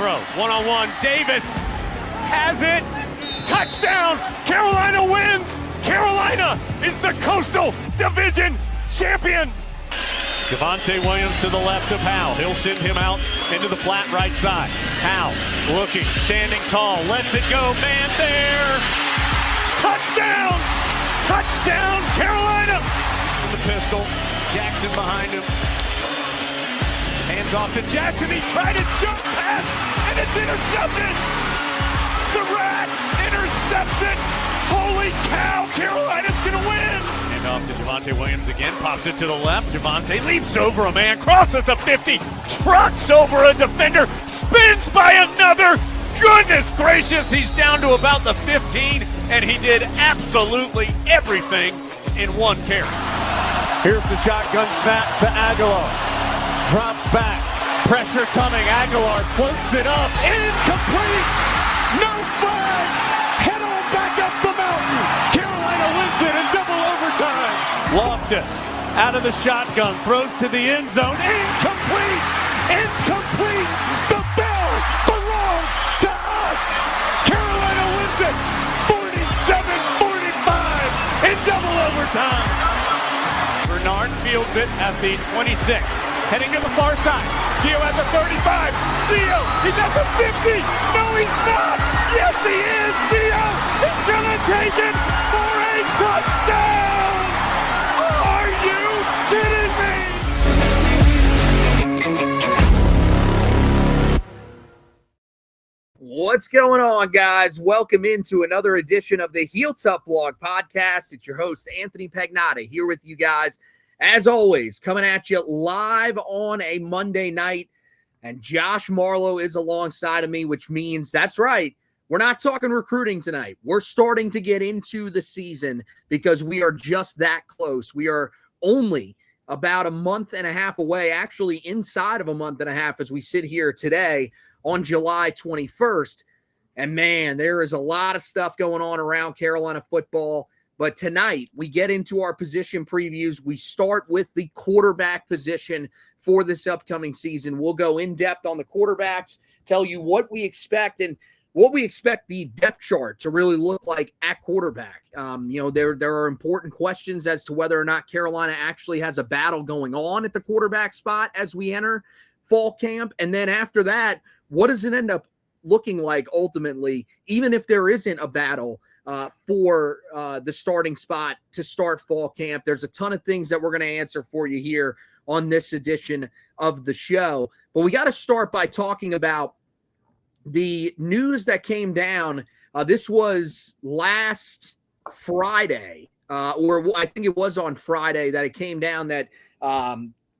throw. One-on-one. Davis has it. Touchdown. Carolina wins. Carolina is the Coastal Division champion. Javonte Williams to the left of Howell. He'll send him out into the flat right side. Howell looking, standing tall, lets it go. Man there. Touchdown. Touchdown, Carolina. The pistol. Jackson behind him. Hands off to Jackson. He tried a jump pass, and it's intercepted. Surratt intercepts it. Holy cow, Carolina's going to win. And off to Javonte Williams again. Pops it to the left. Javonte leaps over a man, crosses the 50, trucks over a defender, spins by another. Goodness gracious, he's down to about the 15, and he did absolutely everything in one carry. Here's the shotgun snap to Aguilar. Drops back. Pressure coming. Aguilar floats it up. Incomplete. No flags. Head on back up the mountain. Carolina wins it in double overtime. Loftus out of the shotgun. Throws to the end zone. Incomplete. Incomplete. The bell belongs to us. Carolina wins it. 47-45 in double overtime. Bernard fields it at the 26. Heading to the far side. Gio at the 35. Gio, he's at the 50. No, he's not. Yes, he is. Gio is going to take it for a touchdown. Are you kidding me? What's going on, guys? Welcome into another edition of the Heel Tough Vlog podcast. It's your host, Anthony Pagnotta, here with you guys. As always, coming at you live on a Monday night, and Josh Marlowe is alongside of me, which means, that's right, we're not talking recruiting tonight. We're starting to get into the season because we are just that close. We are only about a month and a half away, actually inside of a month and a half as we sit here today on July 21st. And man, there is a lot of stuff going on around Carolina football. But tonight, we get into our position previews. We start with the quarterback position for this upcoming season. We'll go in depth on the quarterbacks, tell you what we expect and what we expect the depth chart to really look like at quarterback. There are important questions as to whether or not Carolina actually has a battle going on at the quarterback spot as we enter fall camp. And then after that, what does it end up looking like ultimately, even if there isn't a battle for the starting spot to start fall camp? There's a ton of things that we're going to answer for you here on this edition of the show. But we got to start by talking about the news that came down. This was last Friday, or I think it was on Friday that it came down that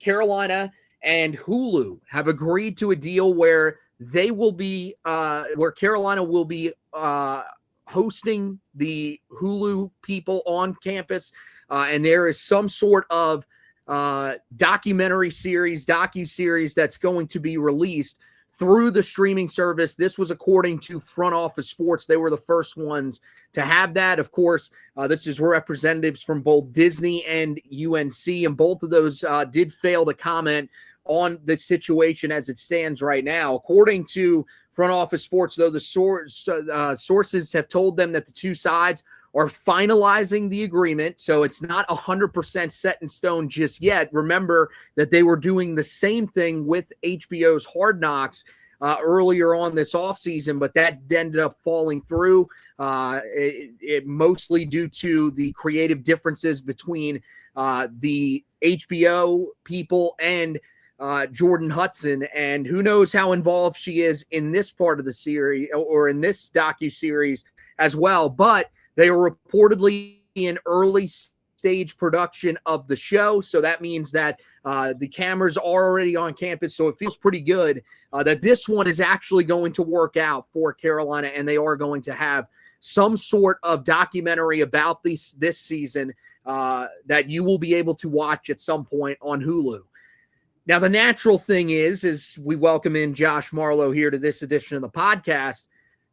Carolina and Hulu have agreed to a deal where they will be, where Carolina will be hosting the Hulu people on campus, and there is some sort of docu-series that's going to be released through the streaming service. This was according to Front Office Sports. They were the first ones to have that. Of course, this is representatives from both Disney and UNC, and both of those did fail to comment on the situation as it stands right now. According to Front Office Sports, though, the sources have told them that the two sides are finalizing the agreement, so it's not 100% set in stone just yet. Remember that they were doing the same thing with HBO's Hard Knocks earlier on this offseason, but that ended up falling through, it mostly due to the creative differences between the HBO people and Jordan Hudson, and who knows how involved she is in this part of the series or in this docu-series as well. But they are reportedly in early stage production of the show, so that means that the cameras are already on campus, so it feels pretty good that this one is actually going to work out for Carolina, and they are going to have some sort of documentary about this season that you will be able to watch at some point on Hulu. Now, the natural thing is we welcome in Josh Marlowe here to this edition of the podcast.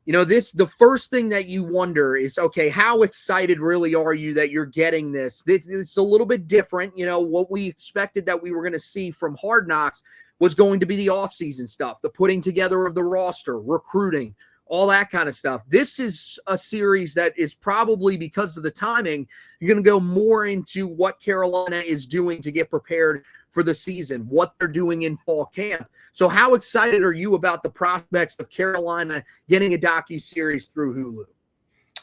You know, the first thing that you wonder is, okay, how excited really are you that you're getting this? It's a little bit different. You know, what we expected that we were going to see from Hard Knocks was going to be the offseason stuff, the putting together of the roster, recruiting, all that kind of stuff. This is a series that is probably, because of the timing, you're going to go more into what Carolina is doing to get prepared for the season, what they're doing in fall camp. So how excited are you about the prospects of Carolina getting a docuseries through Hulu?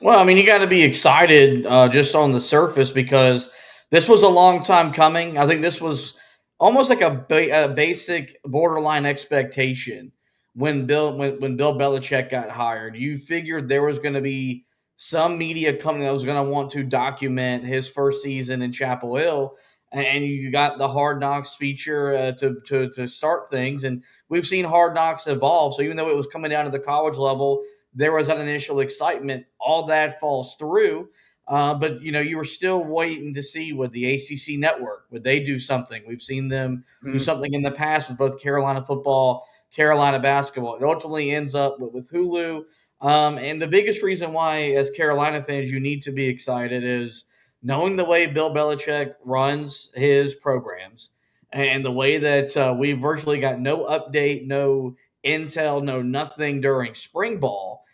Well, I mean, you got to be excited just on the surface because this was a long time coming. I think this was almost like a basic borderline expectation when Bill Belichick got hired. You figured there was going to be some media company that was going to want to document his first season in Chapel Hill, and you got the Hard Knocks feature to start things. And we've seen Hard Knocks evolve. So even though it was coming down to the college level, there was that initial excitement. All that falls through. But, you were still waiting to see what the ACC network, would they do something? We've seen them do something in the past with both Carolina football, Carolina basketball. It ultimately ends up with Hulu. And the biggest reason why, as Carolina fans, you need to be excited is knowing the way Bill Belichick runs his programs and the way that we virtually got no update, no intel, no nothing during spring ball.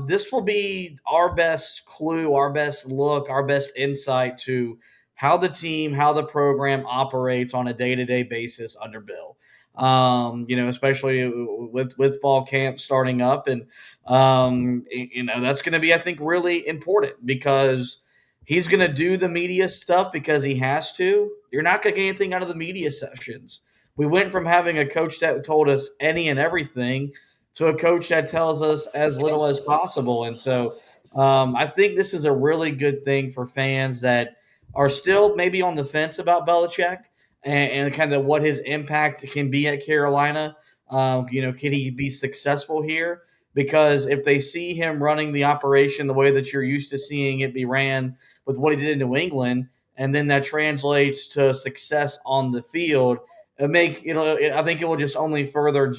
This will be our best clue, our best look, our best insight to how the team, how the program operates on a day-to-day basis under Bill. Especially with fall camp starting up. And, that's going to be, I think, really important because he's going to do the media stuff because he has to. You're not going to get anything out of the media sessions. We went from having a coach that told us any and everything to a coach that tells us as little as possible. And so I think this is a really good thing for fans that are still maybe on the fence about Belichick and kind of what his impact can be at Carolina. Can he be successful here? Because if they see him running the operation the way that you're used to seeing it be ran with what he did in New England, and then that translates to success on the field, I think it will just only further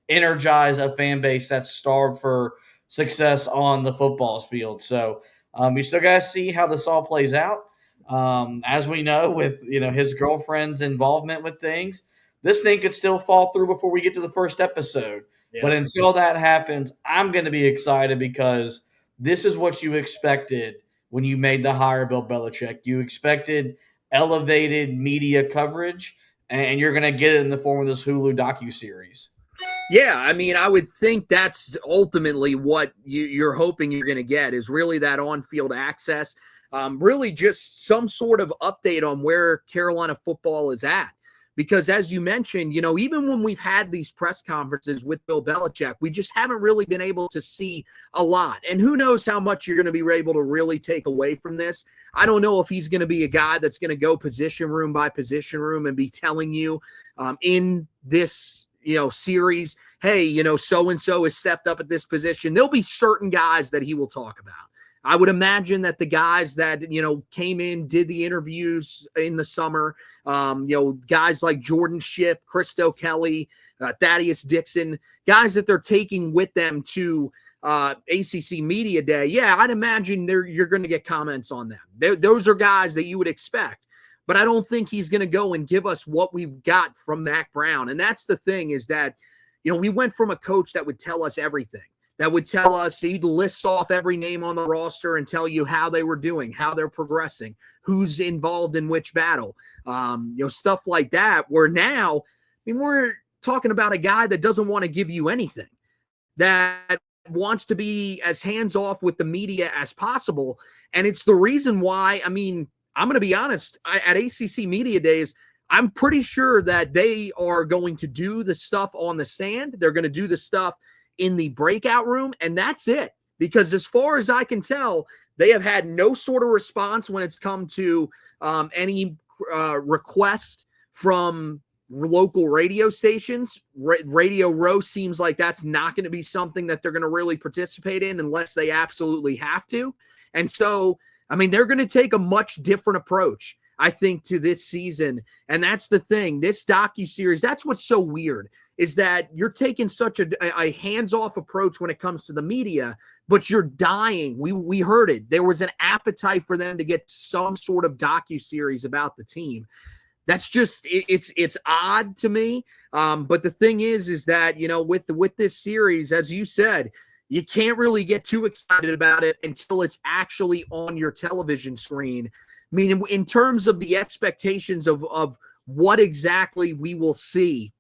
energize a fan base that's starved for success on the football field. So you still got to see how this all plays out. As we know, with his girlfriend's involvement with things, this thing could still fall through before we get to the first episode. Yeah. But until that happens, I'm going to be excited because this is what you expected when you made the hire, Bill Belichick. You expected elevated media coverage, and you're going to get it in the form of this Hulu docuseries. Yeah, I mean, I would think that's ultimately what you're hoping you're going to get is really that on-field access, really just some sort of update on where Carolina football is at. Because as you mentioned, even when we've had these press conferences with Bill Belichick, we just haven't really been able to see a lot. And who knows how much you're going to be able to really take away from this. I don't know if he's going to be a guy that's going to go position room by position room and be telling you in this series, hey, so-and-so has stepped up at this position. There'll be certain guys that he will talk about. I would imagine that the guys that, came in, did the interviews in the summer, guys like Jordan Shipp, Christo Kelly, Thaddeus Dixon, guys that they're taking with them to ACC Media Day. Yeah, I'd imagine you're going to get comments on them. Those are guys that you would expect. But I don't think he's going to go and give us what we've got from Mack Brown. And that's the thing is that, we went from a coach that would tell us everything. That would tell us, he'd list off every name on the roster and tell you how they were doing, how they're progressing, who's involved in which battle, stuff like that. Where now, we're talking about a guy that doesn't want to give you anything, that wants to be as hands-off with the media as possible. And it's the reason why, I'm going to be honest, at ACC Media Days, I'm pretty sure that they are going to do the stuff on the stand. They're going to do the stuff in the breakout room, and that's it. Because as far as I can tell, they have had no sort of response when it's come to any request from local radio stations. Radio Row seems like that's not going to be something that they're going to really participate in unless they absolutely have to. And so, they're going to take a much different approach, I think, to this season. And that's the thing. This docuseries, that's what's so weird, is that you're taking such a hands-off approach when it comes to the media, but you're dying. We heard it. There was an appetite for them to get some sort of docuseries about the team. That's just it's odd to me. But the thing is that, you know, with this series, as you said, you can't really get too excited about it until it's actually on your television screen. I mean, in terms of the expectations of what exactly we will see,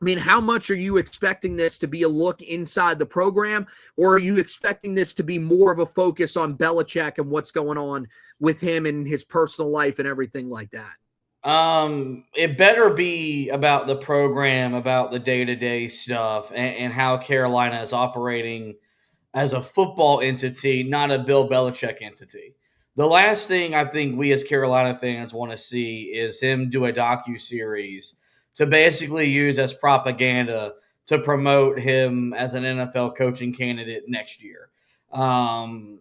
I mean, how much are you expecting this to be a look inside the program, or are you expecting this to be more of a focus on Belichick and what's going on with him and his personal life and everything like that? It better be about the program, about the day-to-day stuff, and how Carolina is operating as a football entity, not a Bill Belichick entity. The last thing I think we as Carolina fans want to see is him do a docuseries to basically use as propaganda to promote him as an NFL coaching candidate next year. And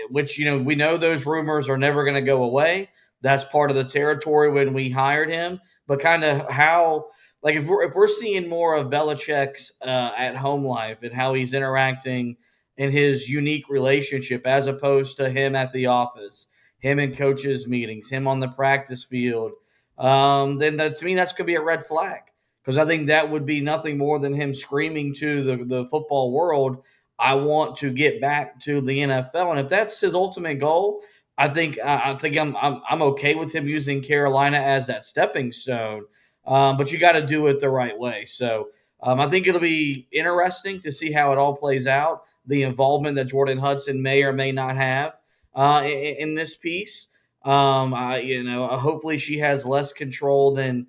which, you know, we know those rumors are never going to go away. That's part of the territory when we hired him. But kind of how, like, if we're seeing more of Belichick's at home life and how he's interacting in his unique relationship, as opposed to him at the office, him in coaches' meetings, him on the practice field, then to me that's going to be a red flag, because I think that would be nothing more than him screaming to the football world, "I want to get back to the NFL." And if that's his ultimate goal, I think I'm okay with him using Carolina as that stepping stone. But you got to do it the right way. So I think it'll be interesting to see how it all plays out. The involvement that Jordan Hudson may or may not have in this piece. Hopefully she has less control than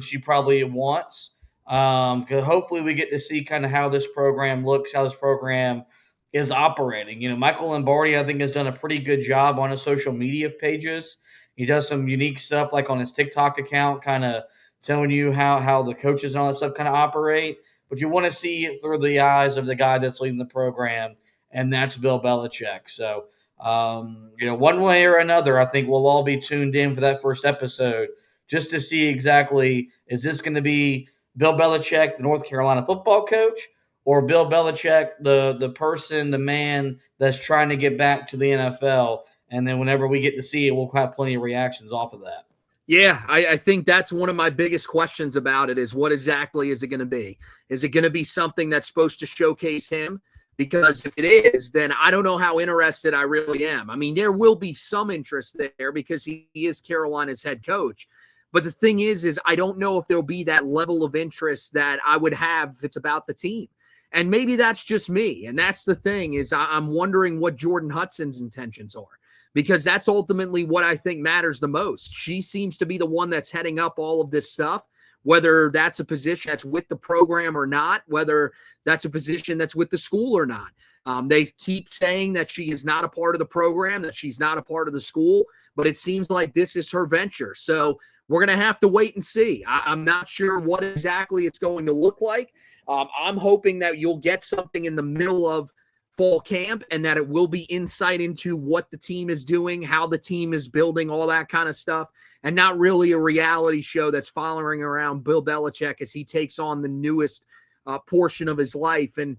she probably wants. Because hopefully we get to see kind of how this program looks, how this program is operating. You know, Michael Lombardi, I think, has done a pretty good job on his social media pages. He does some unique stuff, like on his TikTok account, kind of telling you how the coaches and all that stuff kind of operate. But you want to see it through the eyes of the guy that's leading the program, and that's Bill Belichick. So, one way or another, I think we'll all be tuned in for that first episode just to see exactly, is this going to be Bill Belichick, the North Carolina football coach, or Bill Belichick, the person, the man that's trying to get back to the NFL? And then whenever we get to see it, we'll have plenty of reactions off of that. Yeah, I think that's one of my biggest questions about it is, what exactly is it going to be? Is it going to be something that's supposed to showcase him? Because if it is, then I don't know how interested I really am. I mean, there will be some interest there because he is Carolina's head coach. But the thing is I don't know if there'll be that level of interest that I would have if it's about the team. And maybe that's just me. And that's the thing, is I'm wondering what Jordan Hudson's intentions are, because that's ultimately what I think matters the most. She seems to be the one that's heading up all of this stuff, whether that's a position that's with the program or not, whether that's a position that's with the school or not. They keep saying that she is not a part of the program, that she's not a part of the school, but it seems like this is her venture. So we're going to have to wait and see. I'm not sure what exactly it's going to look like. I'm hoping that you'll get something in the middle of fall camp and that it will be insight into what the team is doing, how the team is building, all that kind of stuff, and not really a reality show that's following around Bill Belichick as he takes on the newest portion of his life. And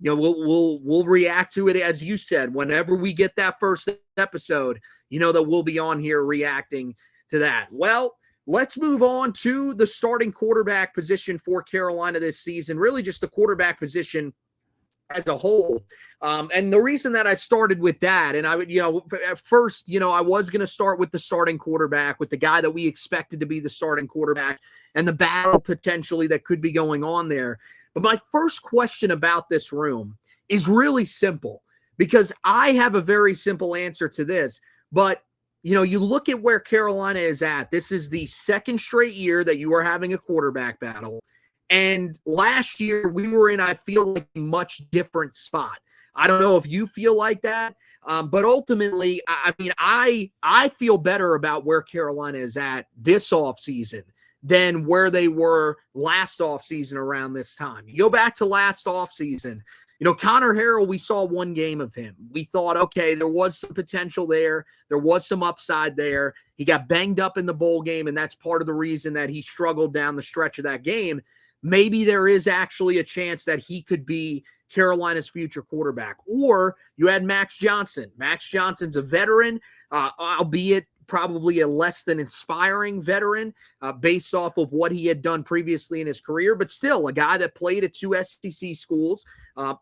we'll react to it, as you said, whenever we get that first episode, that we'll be on here reacting to that. Well, let's move on to the starting quarterback position for Carolina this season, really just the quarterback position as a whole. And the reason that I started with that, and I would, at first, I was going to start with the starting quarterback, with the guy that we expected to be the starting quarterback and the battle potentially that could be going on there. But my first question about this room is really simple, because I have a very simple answer to this. But you look at where Carolina is at. This is the second straight year that you are having a quarterback battle. And last year we were in, I feel like, a much different spot. I don't know if you feel like that, but ultimately, I mean, I feel better about where Carolina is at this offseason than where they were last offseason around this time. You go back to last offseason, Connor Harrell, we saw one game of him. We thought, okay, there was some potential there. There was some upside there. He got banged up in the bowl game, and that's part of the reason that he struggled down the stretch of that game. Maybe there is actually a chance that he could be Carolina's future quarterback. Or you had Max Johnson. Max Johnson's a veteran, albeit probably a less than inspiring veteran based off of what he had done previously in his career, but still a guy that played at 2 SEC schools,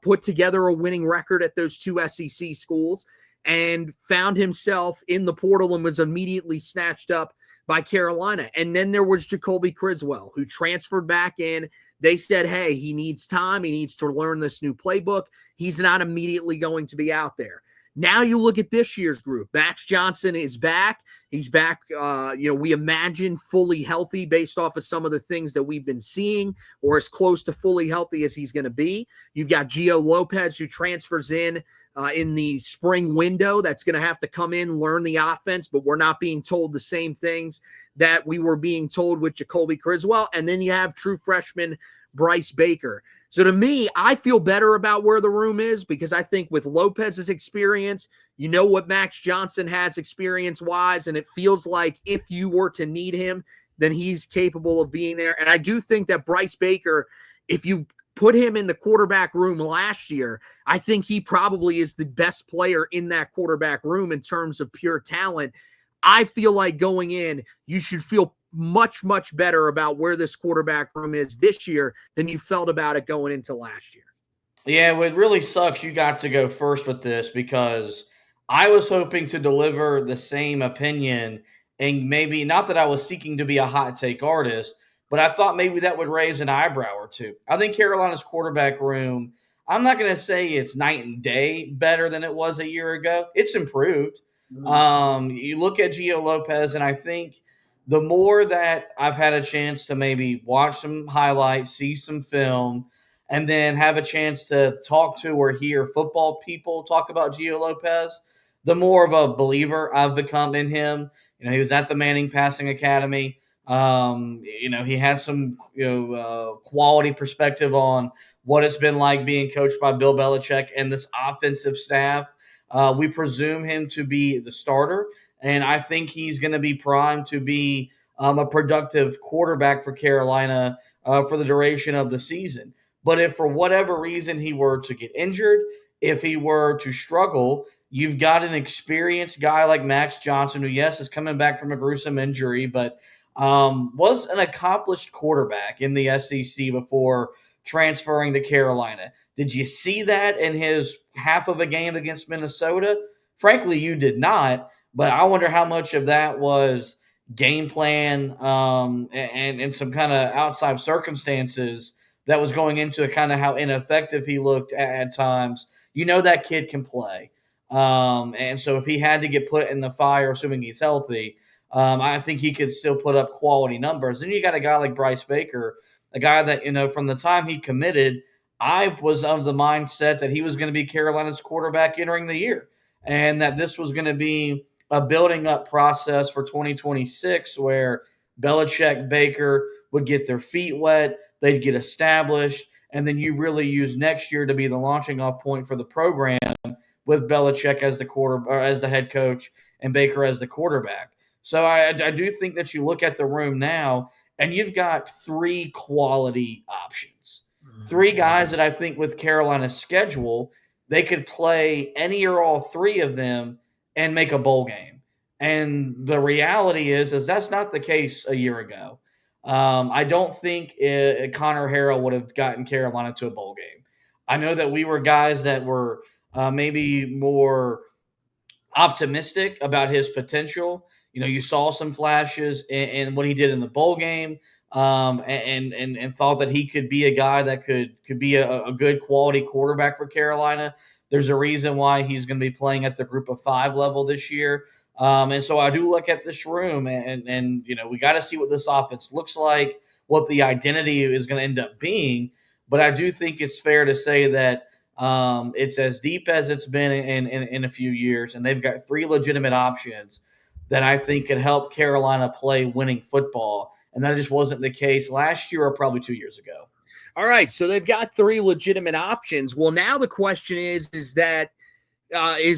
put together a winning record at those 2 SEC schools, and found himself in the portal and was immediately snatched up by Carolina. And then there was Jacoby Criswell, who transferred back in. They said, hey, he needs time. He needs to learn this new playbook. He's not immediately going to be out there. Now you look at this year's group. Max Johnson is back. He's back, we imagine fully healthy based off of some of the things that we've been seeing, or as close to fully healthy as he's going to be. You've got Gio Lopez, who transfers in the spring window. That's going to have to come in, learn the offense, but we're not being told the same things that we were being told with Jacoby Criswell. And then you have true freshman Bryce Baker. So to me, I feel better about where the room is, because I think with Lopez's experience, you know what Max Johnson has experience-wise, and it feels like if you were to need him, then he's capable of being there. And I do think that Bryce Baker, if you put him in the quarterback room last year, I think he probably is the best player in that quarterback room in terms of pure talent. I feel like going in, you should feel much, much better about where this quarterback room is this year than you felt about it going into last year. Yeah, it really sucks you got to go first with this, because I was hoping to deliver the same opinion, and maybe not that I was seeking to be a hot take artist, but I thought maybe that would raise an eyebrow or two. I think Carolina's quarterback room, I'm not going to say it's night and day better than it was a year ago. It's improved. You look at Gio Lopez, and I think the more that I've had a chance to maybe watch some highlights, see some film, and then have a chance to talk to or hear football people talk about Gio Lopez, the more of a believer I've become in him. He was at the Manning Passing Academy. He had some quality perspective on what it's been like being coached by Bill Belichick and this offensive staff. We presume him to be the starter, and I think he's going to be primed to be a productive quarterback for Carolina for the duration of the season. But if for whatever reason he were to get injured, if he were to struggle, you've got an experienced guy like Max Johnson, who, yes, is coming back from a gruesome injury, but was an accomplished quarterback in the SEC before transferring to Carolina. Did you see that in his half of a game against Minnesota? Frankly, you did not, but I wonder how much of that was game plan and some kind of outside circumstances that was going into kind of how ineffective he looked at times. That kid can play. And so if he had to get put in the fire, assuming he's healthy, I think he could still put up quality numbers. And you got a guy like Bryce Baker, a guy that, from the time he committed, I was of the mindset that he was going to be Carolina's quarterback entering the year, and that this was going to be a building up process for 2026 where Belichick, Baker would get their feet wet, they'd get established, and then you really use next year to be the launching off point for the program with Belichick as the head coach and Baker as the quarterback. So I do think that you look at the room now, and you've got 3 quality options. 3 guys that I think with Carolina's schedule, they could play any or all 3 of them and make a bowl game. And the reality is that's not the case a year ago. I don't think Connor Harrell would have gotten Carolina to a bowl game. I know that we were guys that were maybe more optimistic about his potential. You saw some flashes in what he did in the bowl game. And thought that he could be a guy that could be a good quality quarterback for Carolina. There's a reason why he's going to be playing at the group of 5 level this year. And so I do look at this room and we got to see what this offense looks like, what the identity is going to end up being. But I do think it's fair to say that it's as deep as it's been in a few years, and they've got 3 legitimate options that I think could help Carolina play winning football. And that just wasn't the case last year or probably 2 years ago. All right, so they've got 3 legitimate options. Well, now the question is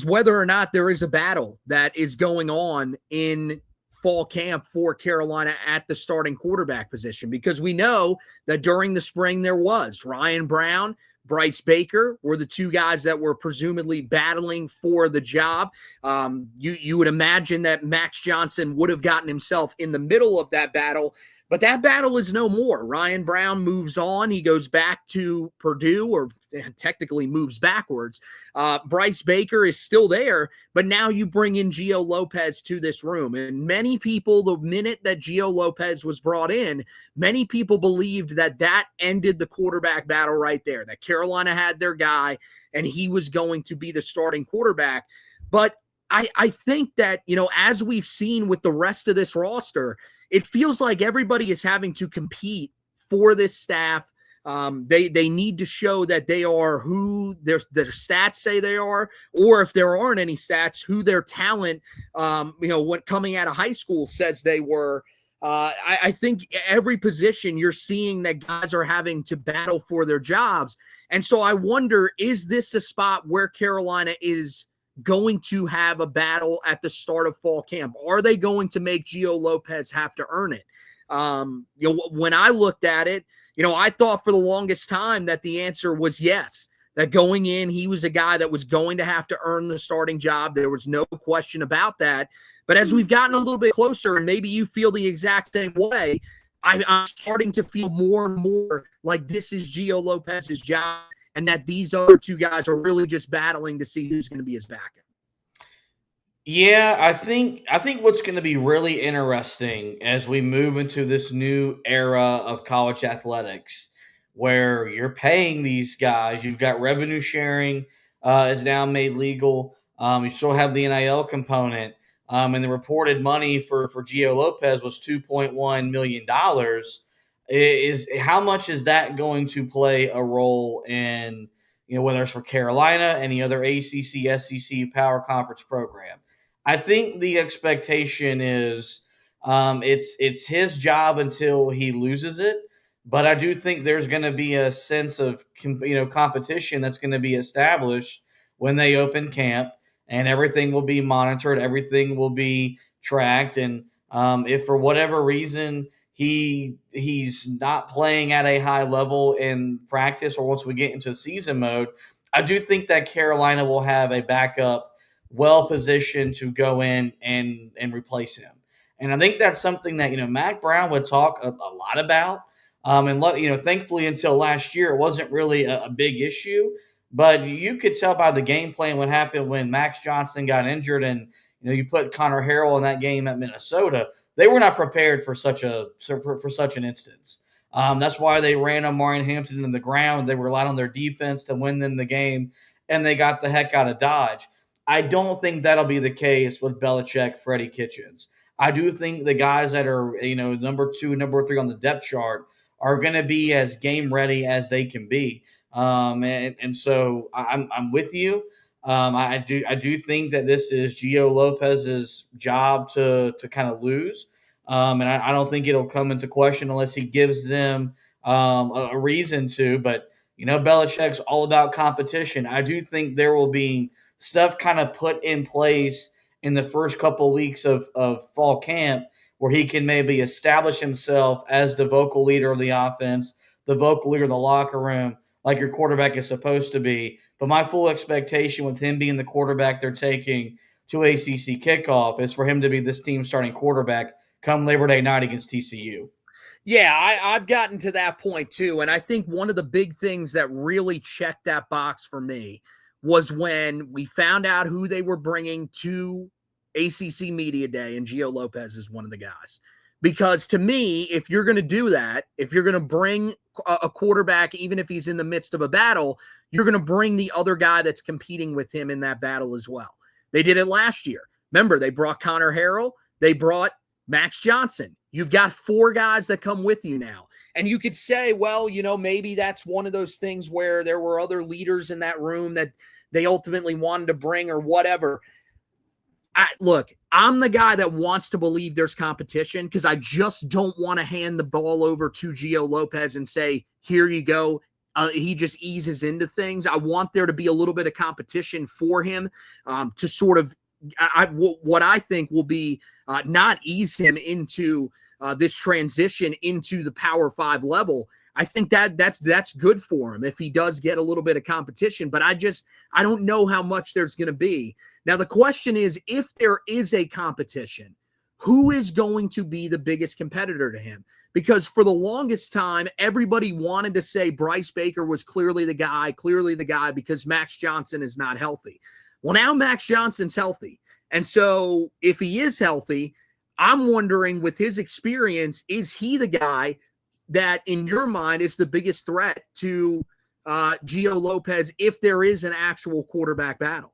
whether or not there is a battle that is going on in fall camp for Carolina at the starting quarterback position, because we know that during the spring there was Ryan Brown Bryce Baker were the two guys that were presumably battling for the job. You would imagine that Max Johnson would have gotten himself in the middle of that battle, but that battle is no more. Ryan Brown moves on. He goes back to Purdue, or technically moves backwards. Bryce Baker is still there, but now you bring in Gio Lopez to this room. And many people, the minute that Gio Lopez was brought in, many people believed that that ended the quarterback battle right there, that Carolina had their guy and he was going to be the starting quarterback. But I think that, as we've seen with the rest of this roster, it feels like everybody is having to compete for this staff. They need to show that they are who their stats say they are, or if there aren't any stats, who their talent, when coming out of high school says they were. I think every position you're seeing that guys are having to battle for their jobs. And so I wonder, is this a spot where Carolina is going to have a battle at the start of fall camp? Are they going to make Gio Lopez have to earn it? When I looked at it, I thought for the longest time that the answer was yes, that going in, he was a guy that was going to have to earn the starting job. There was no question about that. But as we've gotten a little bit closer, and maybe you feel the exact same way, I'm starting to feel more and more like this is Gio Lopez's job, and that these other two guys are really just battling to see who's going to be his backup. Yeah, I think what's going to be really interesting as we move into this new era of college athletics, where you're paying these guys, you've got revenue sharing is now made legal. You still have the NIL component, and the reported money for Gio Lopez was $2.1 million. Is how much is that going to play a role in, whether it's for Carolina, any other ACC, SEC power conference program? I think the expectation is it's his job until he loses it, but I do think there's going to be a sense of competition that's going to be established when they open camp, and everything will be monitored, everything will be tracked, and if for whatever reason he's not playing at a high level in practice, or once we get into season mode, I do think that Carolina will have a backup well positioned to go in and replace him. And I think that's something that, Mack Brown would talk a lot about. Thankfully until last year, it wasn't really a big issue, but you could tell by the game plan what happened when Max Johnson got injured, and, you put Connor Harrell in that game at Minnesota. They were not prepared for such an instance. That's why they ran Omarion Hampton in the ground. They relied on their defense to win them the game, and they got the heck out of Dodge. I don't think that'll be the case with Belichick, Freddie Kitchens. I do think the guys that are, number 2, number 3 on the depth chart are going to be as game ready as they can be. And so I'm with you. I do think that this is Gio Lopez's job to kind of lose. And I don't think it'll come into question unless he gives them a reason to. But, Belichick's all about competition. I do think there will be stuff kind of put in place in the first couple of weeks of fall camp where he can maybe establish himself as the vocal leader of the offense, the vocal leader of the locker room, like your quarterback is supposed to be. But my full expectation with him being the quarterback they're taking to ACC kickoff is for him to be this team's starting quarterback come Labor Day night against TCU. Yeah, I've gotten to that point too. And I think one of the big things that really checked that box for me was when we found out who they were bringing to ACC Media Day, and Gio Lopez is one of the guys. Because to me, if you're going to do that, if you're going to bring a quarterback, even if he's in the midst of a battle, you're going to bring the other guy that's competing with him in that battle as well. They did it last year. Remember, they brought Connor Harrell. They brought Max Johnson. You've got 4 guys that come with you now. And you could say, well, maybe that's one of those things where there were other leaders in that room that they ultimately wanted to bring or whatever. Look, I'm the guy that wants to believe there's competition, because I just don't want to hand the ball over to Gio Lopez and say, here you go. He just eases into things. I want there to be a little bit of competition for him to sort of what I think will be not ease him into this transition into the Power 5 level. I think that's good for him if he does get a little bit of competition, but I don't know how much there's going to be. Now, the question is, if there is a competition, who is going to be the biggest competitor to him? Because for the longest time, everybody wanted to say Bryce Baker was clearly the guy because Max Johnson is not healthy. Well, now Max Johnson's healthy. And so if he is healthy, I'm wondering with his experience, is he the guy that in your mind is the biggest threat to Gio Lopez if there is an actual quarterback battle?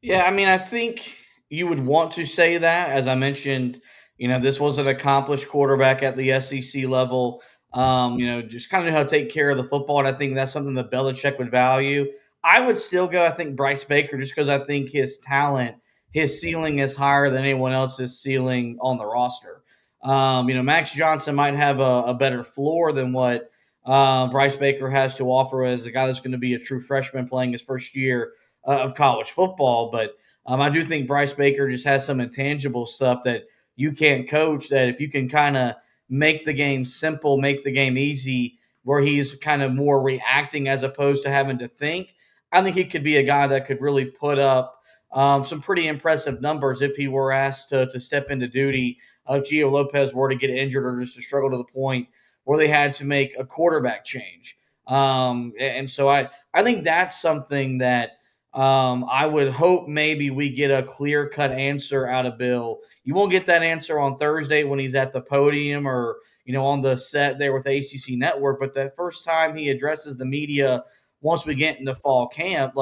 Yeah, I mean, I think you would want to say that. As I mentioned, this was an accomplished quarterback at the SEC level. Just kind of know how to take care of the football, and I think that's something that Belichick would value. I would still go, I think, Bryce Baker, just because I think his talent, his ceiling is higher than anyone else's ceiling on the roster. Max Johnson might have a better floor than what Bryce Baker has to offer as a guy that's going to be a true freshman playing his first year of college football. But I do think Bryce Baker just has some intangible stuff that you can't coach, that if you can kind of make the game simple, make the game easy, where he's kind of more reacting as opposed to having to think, I think he could be a guy that could really put up some pretty impressive numbers if he were asked to step into duty if Gio Lopez were to get injured or just to struggle to the point where they had to make a quarterback change. And so I think that's something that I would hope maybe we get a clear-cut answer out of Bill. You won't get that answer on Thursday when he's at the podium or, on the set there with ACC Network, but the first time he addresses the media once we get into fall camp,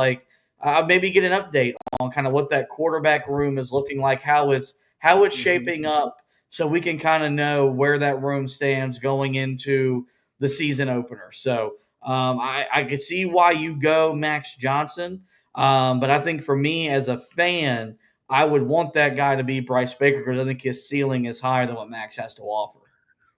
maybe get an update on kind of what that quarterback room is looking like, how it's shaping up, so we can kind of know where that room stands going into the season opener. So I could see why you go Max Johnson, but I think for me as a fan, I would want that guy to be Bryce Baker because I think his ceiling is higher than what Max has to offer.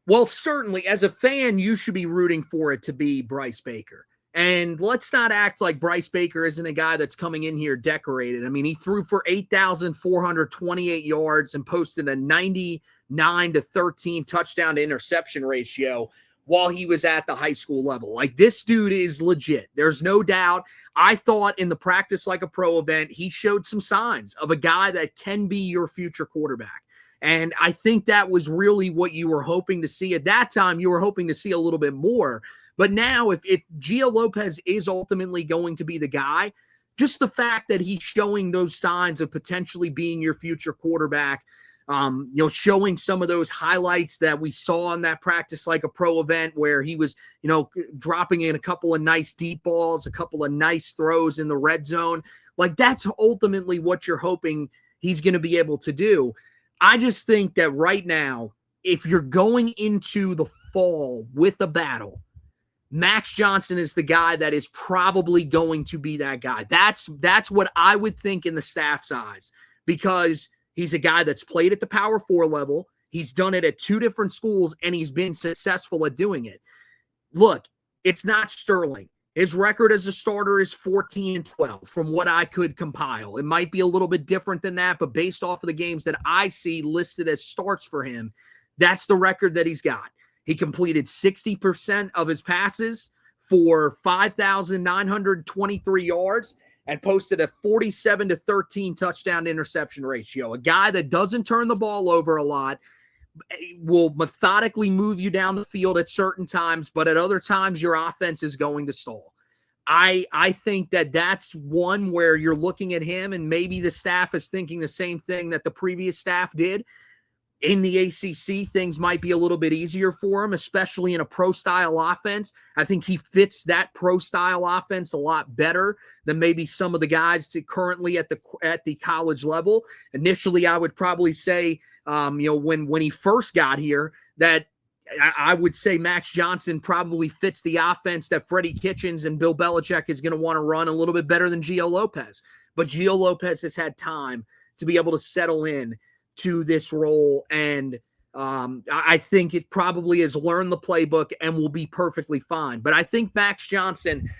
Well, certainly, as a fan, you should be rooting for it to be Bryce Baker. And let's not act like Bryce Baker isn't a guy that's coming in here decorated. I mean, he threw for 8,428 yards and posted a 99-13 touchdown to interception ratio while he was at the high school level. This dude is legit. There's no doubt. I thought in the Practice Like a Pro event, he showed some signs of a guy that can be your future quarterback. And I think that was really what you were hoping to see. At that time, you were hoping to see a little bit more. But now, if Gio Lopez is ultimately going to be the guy, just the fact that he's showing those signs of potentially being your future quarterback, showing some of those highlights that we saw in that Practice Like a Pro event where he was, dropping in a couple of nice deep balls, a couple of nice throws in the red zone. That's ultimately what you're hoping he's going to be able to do. I just think that right now, if you're going into the fall with a battle, Max Johnson is the guy that is probably going to be that guy. That's what I would think in the staff's eyes, because he's a guy that's played at the Power 4 level. He's done it at 2 different schools, and he's been successful at doing it. Look, it's not Sterling. His record as a starter is 14-12 from what I could compile. It might be a little bit different than that, but based off of the games that I see listed as starts for him, that's the record that he's got. He completed 60% of his passes for 5,923 yards and posted a 47-13 touchdown to interception ratio. A guy that doesn't turn the ball over a lot, will methodically move you down the field at certain times, but at other times your offense is going to stall. I think that that's one where you're looking at him, and maybe the staff is thinking the same thing that the previous staff did. In the ACC, things might be a little bit easier for him, especially in a pro-style offense. I think he fits that pro-style offense a lot better than maybe some of the guys currently at the college level. Initially, I would probably say, when he first got here, that I would say Max Johnson probably fits the offense that Freddie Kitchens and Bill Belichick is going to want to run a little bit better than Gio Lopez. But Gio Lopez has had time to be able to settle in to this role, and I think it probably has learned the playbook and will be perfectly fine. But I think Max Johnson,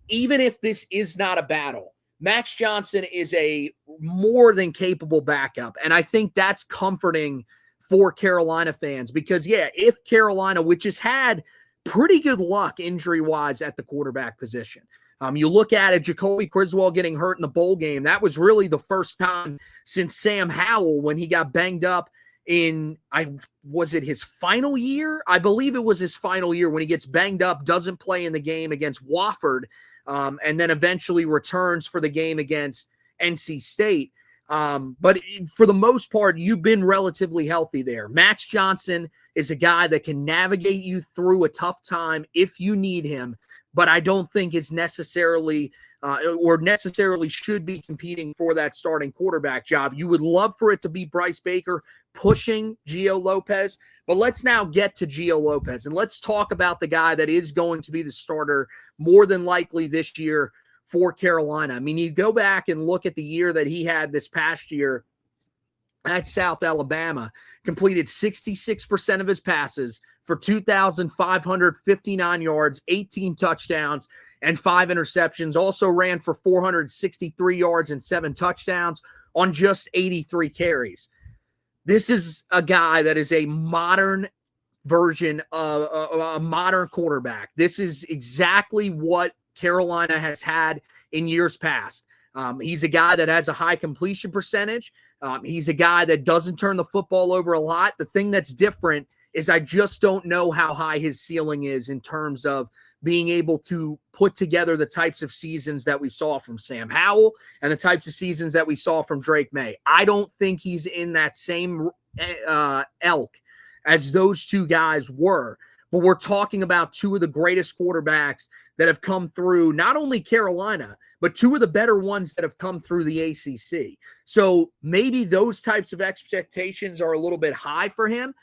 even if this is not a battle, Max Johnson is a more than capable backup, and I think that's comforting for Carolina fans. Because, yeah, if Carolina, which has had pretty good luck injury-wise at the quarterback position. You look at it, Jacoby Criswell getting hurt in the bowl game. That was really the first time since Sam Howell when he got banged up in, was it his final year? I believe it was his final year when he gets banged up, doesn't play in the game against Wofford, and then eventually returns for the game against NC State. But for the most part, you've been relatively healthy there. Max Johnson is a guy that can navigate you through a tough time if you need him, but I don't think is necessarily should be competing for that starting quarterback job. You would love for it to be Bryce Baker pushing Gio Lopez, but let's now get to Gio Lopez, and let's talk about the guy that is going to be the starter more than likely this year for Carolina. I mean, you go back and look at the year that he had this past year at South Alabama, completed 66% of his passes for 2,559 yards, 18 touchdowns, and 5 interceptions. Also ran for 463 yards and 7 touchdowns on just 83 carries. This is a guy that is a modern version of a modern quarterback. This is exactly what Carolina has had in years past. He's a guy that has a high completion percentage. He's a guy that doesn't turn the football over a lot. The thing that's different is I just don't know how high his ceiling is in terms of being able to put together the types of seasons that we saw from Sam Howell and the types of seasons that we saw from Drake May. I don't think he's in that same elk as those two guys were. But we're talking about two of the greatest quarterbacks that have come through not only Carolina, but two of the better ones that have come through the ACC. So maybe those types of expectations are a little bit high for him.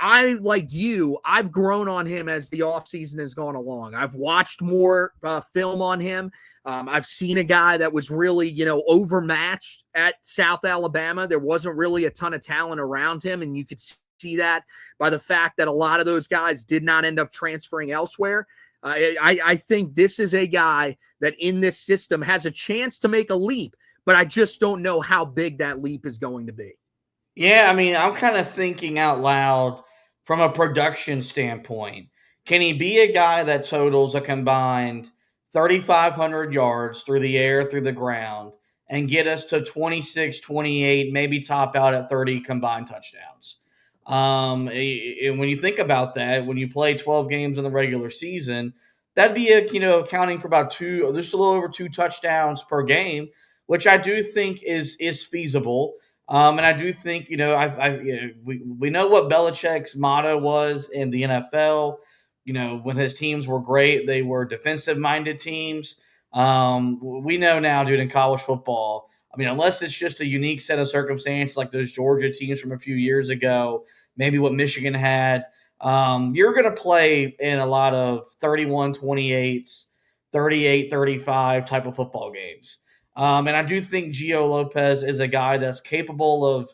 Like you, I've grown on him as the offseason has gone along. I've watched more film on him. I've seen a guy that was really, overmatched at South Alabama. There wasn't really a ton of talent around him, and you could see that by the fact that a lot of those guys did not end up transferring elsewhere. I think this is a guy that in this system has a chance to make a leap, but I just don't know how big that leap is going to be. Yeah, I mean, I'm kind of thinking out loud from a production standpoint. Can he be a guy that totals a combined 3,500 yards through the air, through the ground, and get us to 26, 28, maybe top out at 30 combined touchdowns? And when you think about that, when you play 12 games in the regular season, that'd be accounting for about just a little over 2 touchdowns per game, which I do think is feasible. And I do think, we know what Belichick's motto was in the NFL. When his teams were great, they were defensive-minded teams. We know now, dude, in college football, I mean, unless it's just a unique set of circumstances like those Georgia teams from a few years ago, maybe what Michigan had, you're going to play in a lot of 31-28s, 38-35 type of football games. And I do think Gio Lopez is a guy that's capable of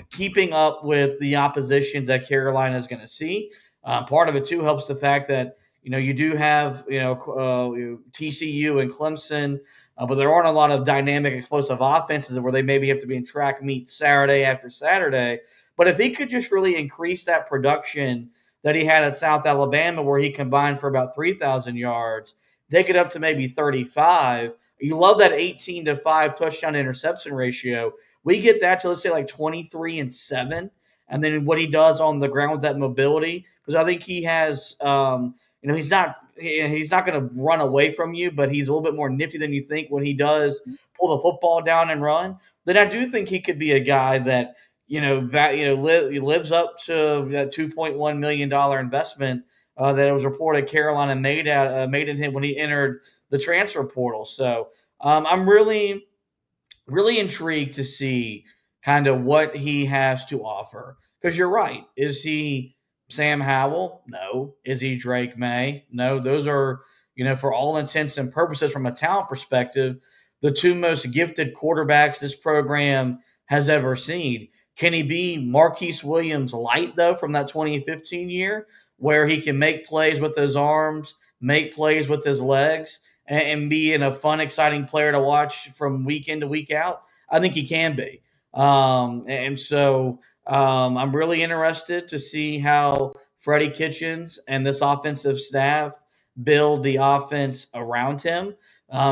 keeping up with the oppositions that Carolina is going to see. Part of it, too, helps the fact that, you do have, TCU and Clemson, but there aren't a lot of dynamic, explosive offenses where they maybe have to be in track meet Saturday after Saturday. But if he could just really increase that production that he had at South Alabama, where he combined for about 3,000 yards, take it up to maybe 35. You love that 18-5 touchdown interception ratio. We get that to, let's say, like 23-7. And then what he does on the ground with that mobility, because I think he has, he's not going to run away from you, but he's a little bit more nifty than you think when he does pull the football down and run. Then I do think he could be a guy that, lives up to that $2.1 million investment that it was reported Carolina made in him when he entered the transfer portal. So I'm really, really intrigued to see kind of what he has to offer. Because you're right. Is he Sam Howell? No. Is he Drake May? No. Those are, for all intents and purposes from a talent perspective, the two most gifted quarterbacks this program has ever seen. Can he be Marquise Williams light, though, from that 2015 year, where he can make plays with his arms, make plays with his legs, and be a fun, exciting player to watch from week in to week out? I think he can be. And so I'm really interested to see how Freddie Kitchens and this offensive staff build the offense around him,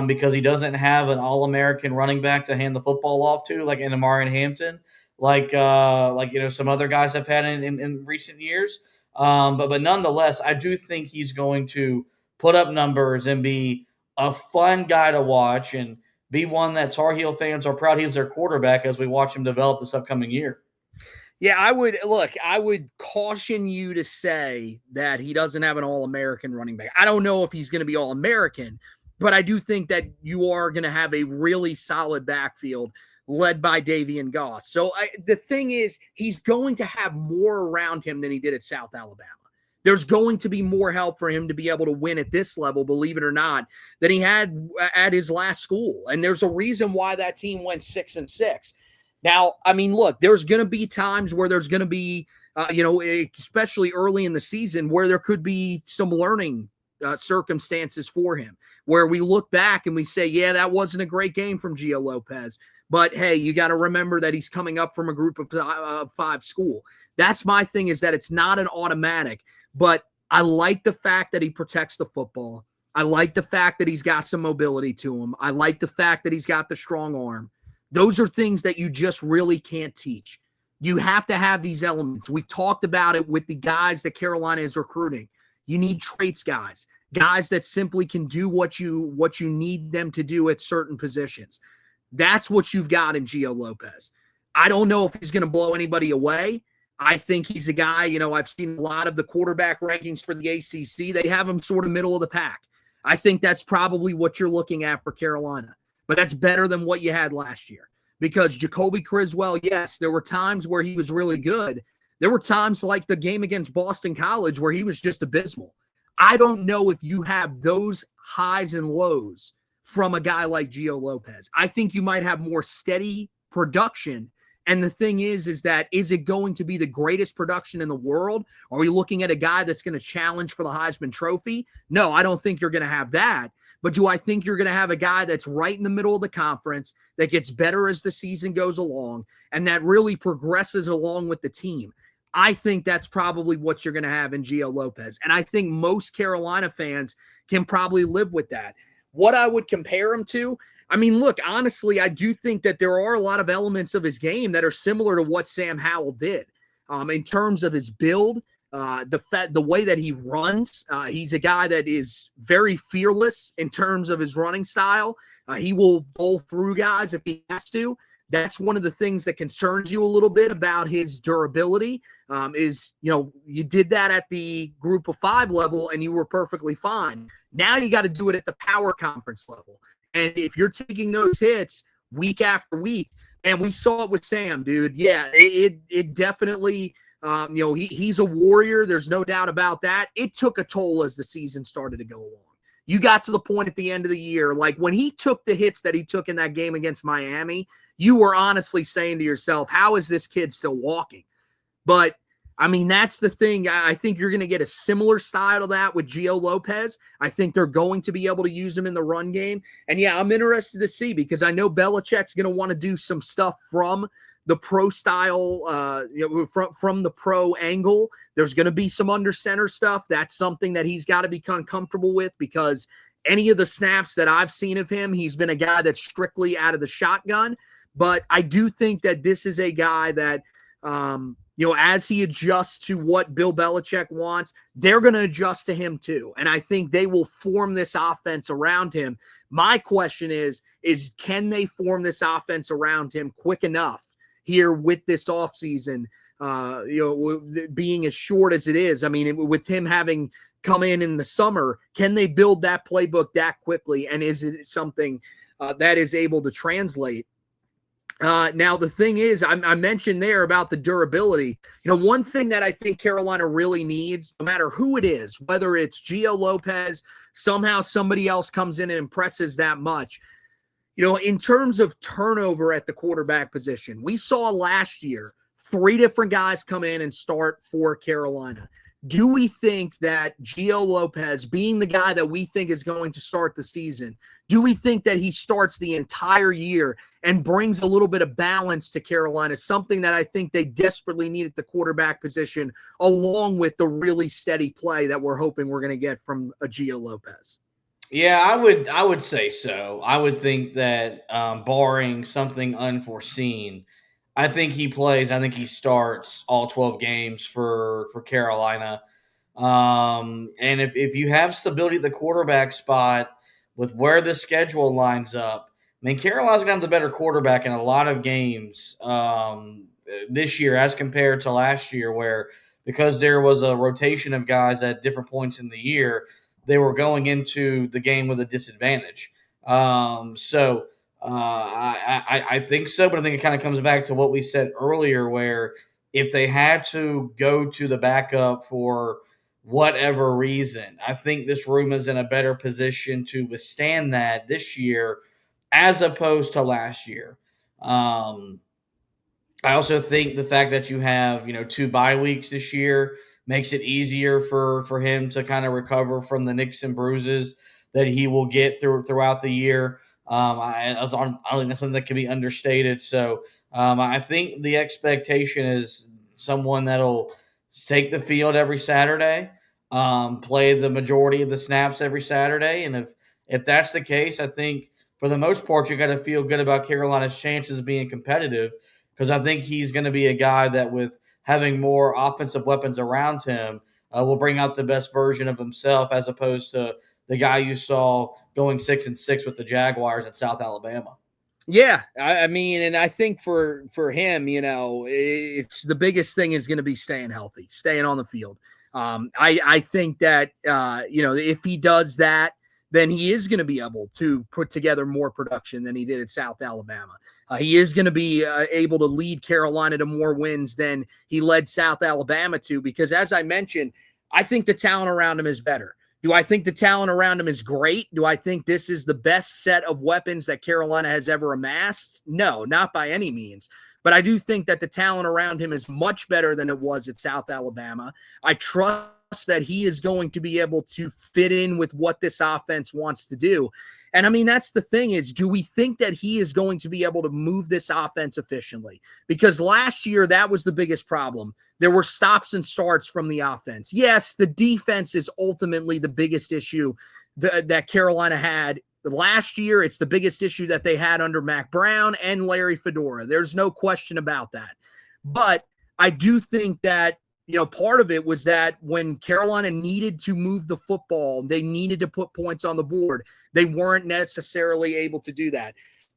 because he doesn't have an All-American running back to hand the football off to, like an Amari Hampton, like some other guys have had in recent years. But nonetheless, I do think he's going to put up numbers and be a fun guy to watch, and be one that Tar Heel fans are proud he's their quarterback as we watch him develop this upcoming year. Yeah, I would caution you to say that he doesn't have an All-American running back. I don't know if he's going to be All-American, but I do think that you are going to have a really solid backfield led by Davian Goss. So the thing is, he's going to have more around him than he did at South Alabama. There's going to be more help for him to be able to win at this level, believe it or not, than he had at his last school. And there's a reason why that team went 6-6. Now, I mean, look, there's going to be times where there's going to be, especially early in the season, where there could be some learning circumstances for him, where we look back and we say, yeah, that wasn't a great game from Gio Lopez. But, hey, you got to remember that he's coming up from a group of 5 school. That's my thing, is that it's not an automatic. But I like the fact that he protects the football. I like the fact that he's got some mobility to him. I like the fact that he's got the strong arm. Those are things that you just really can't teach. You have to have these elements. We've talked about it with the guys that Carolina is recruiting. You need traits guys that simply can do what you need them to do at certain positions. That's what you've got in Gio Lopez. I don't know if he's going to blow anybody away. I think he's a guy, I've seen a lot of the quarterback rankings for the ACC. They have him sort of middle of the pack. I think that's probably what you're looking at for Carolina. But that's better than what you had last year, because Jacoby Criswell, yes, there were times where he was really good. There were times like the game against Boston College where he was just abysmal. I don't know if you have those highs and lows from a guy like Gio Lopez. I think you might have more steady production. And the thing is that, is it going to be the greatest production in the world? Are we looking at a guy that's going to challenge for the Heisman Trophy? No, I don't think you're going to have that. But do I think you're going to have a guy that's right in the middle of the conference, that gets better as the season goes along, and that really progresses along with the team? I think that's probably what you're going to have in Gio Lopez. And I think most Carolina fans can probably live with that. What I would compare him to, I mean, look, honestly, I do think that there are a lot of elements of his game that are similar to what Sam Howell did in terms of his build. The way that he runs, he's a guy that is very fearless in terms of his running style. He will bowl through guys if he has to. That's one of the things that concerns you a little bit about his durability. You did that at the group of 5 level and you were perfectly fine. Now you got to do it at the power conference level. And if you're taking those hits week after week, and we saw it with Sam, dude, yeah, it definitely – he's a warrior. There's no doubt about that. It took a toll as the season started to go along. You got to the point at the end of the year, like when he took the hits that he took in that game against Miami, you were honestly saying to yourself, how is this kid still walking? But, I mean, that's the thing. I think you're going to get a similar style to that with Gio Lopez. I think they're going to be able to use him in the run game. And, yeah, I'm interested to see, because I know Belichick's going to want to do some stuff from the pro style, from the pro angle. There's going to be some under center stuff. That's something that he's got to become comfortable with, because any of the snaps that I've seen of him, he's been a guy that's strictly out of the shotgun. But I do think that this is a guy that, as he adjusts to what Bill Belichick wants, they're going to adjust to him too. And I think they will form this offense around him. My question is can they form this offense around him quick enough here with this offseason, being as short as it is? I mean, with him having come in the summer, can they build that playbook that quickly? And is it something that is able to translate? Now, the thing is, I mentioned there about the durability. One thing that I think Carolina really needs, no matter who it is, whether it's Gio Lopez, somehow somebody else comes in and impresses that much, in terms of turnover at the quarterback position, we saw last year 3 different guys come in and start for Carolina. Do we think that Gio Lopez, being the guy that we think is going to start the season, do we think that he starts the entire year and brings a little bit of balance to Carolina, something that I think they desperately need at the quarterback position, along with the really steady play that we're hoping we're going to get from a Gio Lopez? Yeah, I would say so. I would think that barring something unforeseen, I think he plays. I think he starts all 12 games for Carolina. And if you have stability at the quarterback spot with where the schedule lines up, I mean, Carolina's going to have the better quarterback in a lot of games this year as compared to last year, where because there was a rotation of guys at different points in the year, they were going into the game with a disadvantage. I think so, but I think it kind of comes back to what we said earlier, where if they had to go to the backup for whatever reason, I think this room is in a better position to withstand that this year as opposed to last year. I also think the fact that you have, 2 bye weeks this year makes it easier for him to kind of recover from the nicks and bruises that he will get throughout the year. I don't think that's something that can be understated. So I think the expectation is someone that'll take the field every Saturday, play the majority of the snaps every Saturday. And if that's the case, I think for the most part, you got to feel good about Carolina's chances of being competitive, because I think he's going to be a guy that, with having more offensive weapons around him, will bring out the best version of himself, as opposed to the guy you saw going 6-6 with the Jaguars at South Alabama. Yeah, I mean, and I think for him, it's the biggest thing is going to be staying healthy, staying on the field. I think that, if he does that, then he is going to be able to put together more production than he did at South Alabama. He is going to be able to lead Carolina to more wins than he led South Alabama to, because, as I mentioned, I think the talent around him is better. Do I think the talent around him is great? Do I think this is the best set of weapons that Carolina has ever amassed? No, not by any means. But I do think that the talent around him is much better than it was at South Alabama. I trust that he is going to be able to fit in with what this offense wants to do. And I mean, that's the thing is, do we think that he is going to be able to move this offense efficiently? Because last year, that was the biggest problem. There were stops and starts from the offense. Yes, the defense is ultimately the biggest issue that Carolina had last year. It's the biggest issue that they had under Mac Brown and Larry Fedora. There's no question about that. But I do think that, part of it was that when Carolina needed to move the football, they needed to put points on the board, they weren't necessarily able to do that.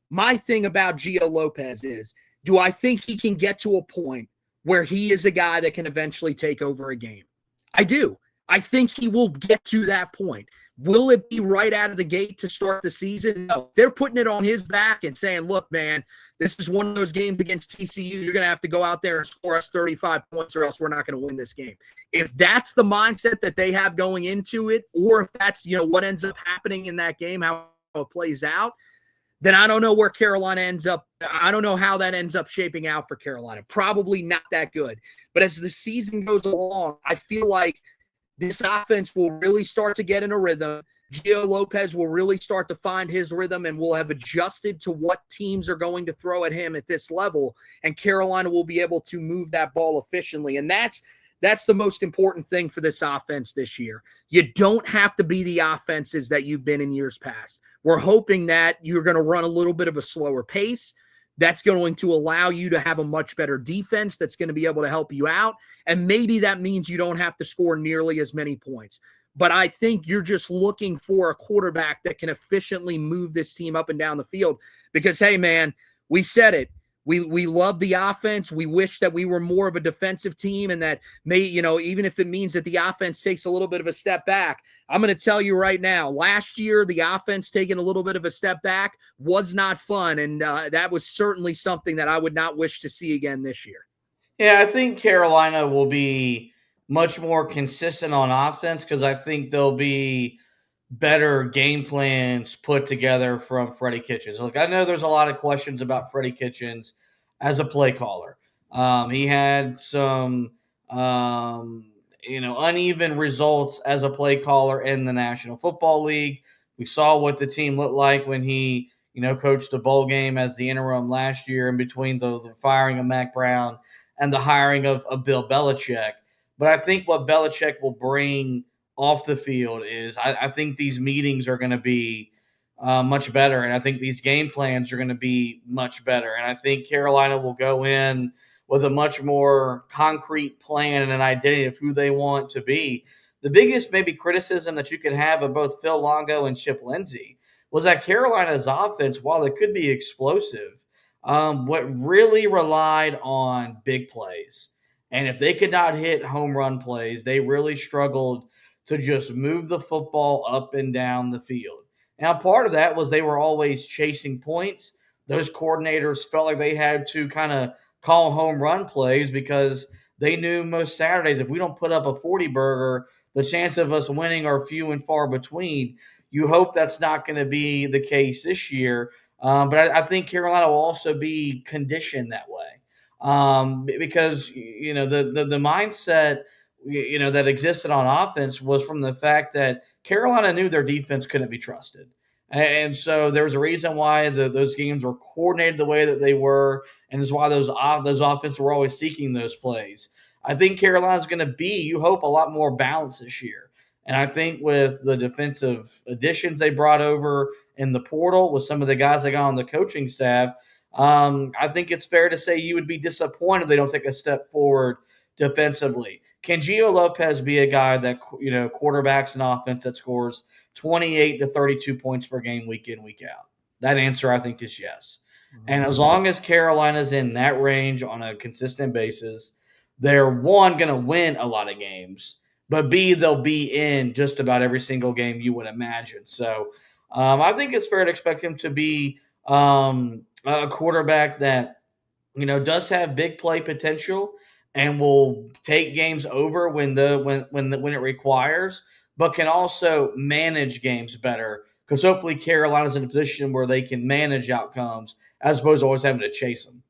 My thing about Gio Lopez is, do I think he can get to a point where he is a guy that can eventually take over a game? I do. I think he will get to that point. Will it be right out of the gate to start the season? No. They're putting it on his back and saying, look, man, this is one of those games against TCU. You're going to have to go out there and score us 35 points or else we're not going to win this game. If that's the mindset that they have going into it, or if that's, what ends up happening in that game, how it plays out, then I don't know where Carolina ends up. I don't know how that ends up shaping out for Carolina. Probably not that good. But as the season goes along, I feel like this offense will really start to get in a rhythm. Gio Lopez will really start to find his rhythm and will have adjusted to what teams are going to throw at him at this level. And Carolina will be able to move that ball efficiently. And that's the most important thing for this offense this year. You don't have to be the offenses that you've been in years past. We're hoping that you're going to run a little bit of a slower pace. That's going to allow you to have a much better defense that's going to be able to help you out. And maybe that means you don't have to score nearly as many points. But I think you're just looking for a quarterback that can efficiently move this team up and down the field. Because, hey, man, we said it. We love the offense. We wish that we were more of a defensive team, and that even if it means that the offense takes a little bit of a step back. I'm going to tell you right now, last year, the offense taking a little bit of a step back was not fun. And that was certainly something that I would not wish to see again this year. Yeah, I think Carolina will be much more consistent on offense, because I think there'll be better game plans put together from Freddie Kitchens. Look, I know there's a lot of questions about Freddie Kitchens as a play caller. He had some uneven results as a play caller in the National Football League. We saw what the team looked like when he, coached a bowl game as the interim last year in between the firing of Mac Brown and the hiring of Bill Belichick. But I think what Belichick will bring off the field is I think these meetings are going to be much better. And I think these game plans are going to be much better. And I think Carolina will go in with a much more concrete plan and an identity of who they want to be. The biggest maybe criticism that you could have of both Phil Longo and Chip Lindsey was that Carolina's offense, while it could be explosive, what really relied on big plays. And if they could not hit home run plays, they really struggled to just move the football up and down the field. Now, part of that was they were always chasing points. Those coordinators felt like they had to kind of call home run plays because they knew most Saturdays, if we don't put up a 40-burger, the chance of us winning are few and far between. You hope that's not going to be the case this year. But I think Carolina will also be conditioned that way because, the mindset, that existed on offense was from the fact that Carolina knew their defense couldn't be trusted. And so there was a reason why those games were coordinated the way that they were, and is why those offenses were always seeking those plays. I think Carolina's going to be, you hope, a lot more balanced this year. And I think with the defensive additions they brought over in the portal, with some of the guys that got on the coaching staff, I think it's fair to say you would be disappointed if they don't take a step forward defensively. Can Gio Lopez be a guy that, quarterbacks an offense that scores 28 to 32 points per game week in, week out? That answer, I think, is yes. And as long as Carolina's in that range on a consistent basis, they're, one, going to win a lot of games, but B, they'll be in just about every single game you would imagine. So I think it's fair to expect him to be a quarterback that, does have big play potential and will take games over when it requires, but can also manage games better because hopefully Carolina's in a position where they can manage outcomes as opposed to always having to chase them.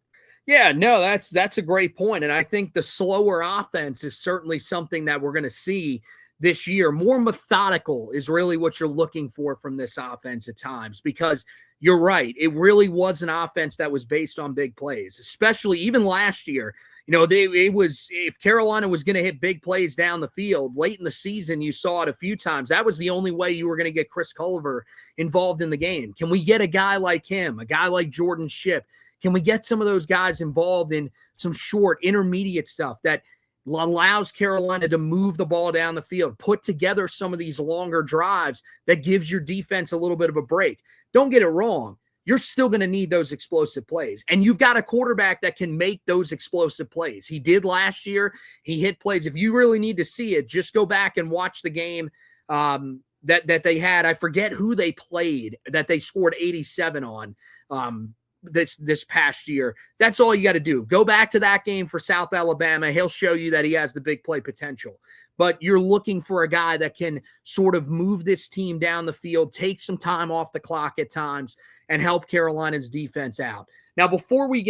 Yeah, no, that's a great point. And I think the slower offense is certainly something that we're going to see this year. More methodical is really what you're looking for from this offense at times, because you're right. It really was an offense that was based on big plays, especially even last year. If Carolina was going to hit big plays down the field late in the season, you saw it a few times. That was the only way you were going to get Chris Culver involved in the game. Can we get a guy like him, a guy like Jordan Shipp? Can we get some of those guys involved in some short, intermediate stuff that allows Carolina to move the ball down the field, put together some of these longer drives that gives your defense a little bit of a break? Don't get it wrong. You're still going to need those explosive plays. And you've got a quarterback that can make those explosive plays. He did last year. He hit plays. If you really need to see it, just go back and watch the game that they had. I forget who they played that they scored 87 on this past year. That's all you got to do. Go back to that game for South Alabama. He'll show you that he has the big play potential. But you're looking for a guy that can sort of move this team down the field, take some time off the clock at times, and help Carolina's defense out. Now, before we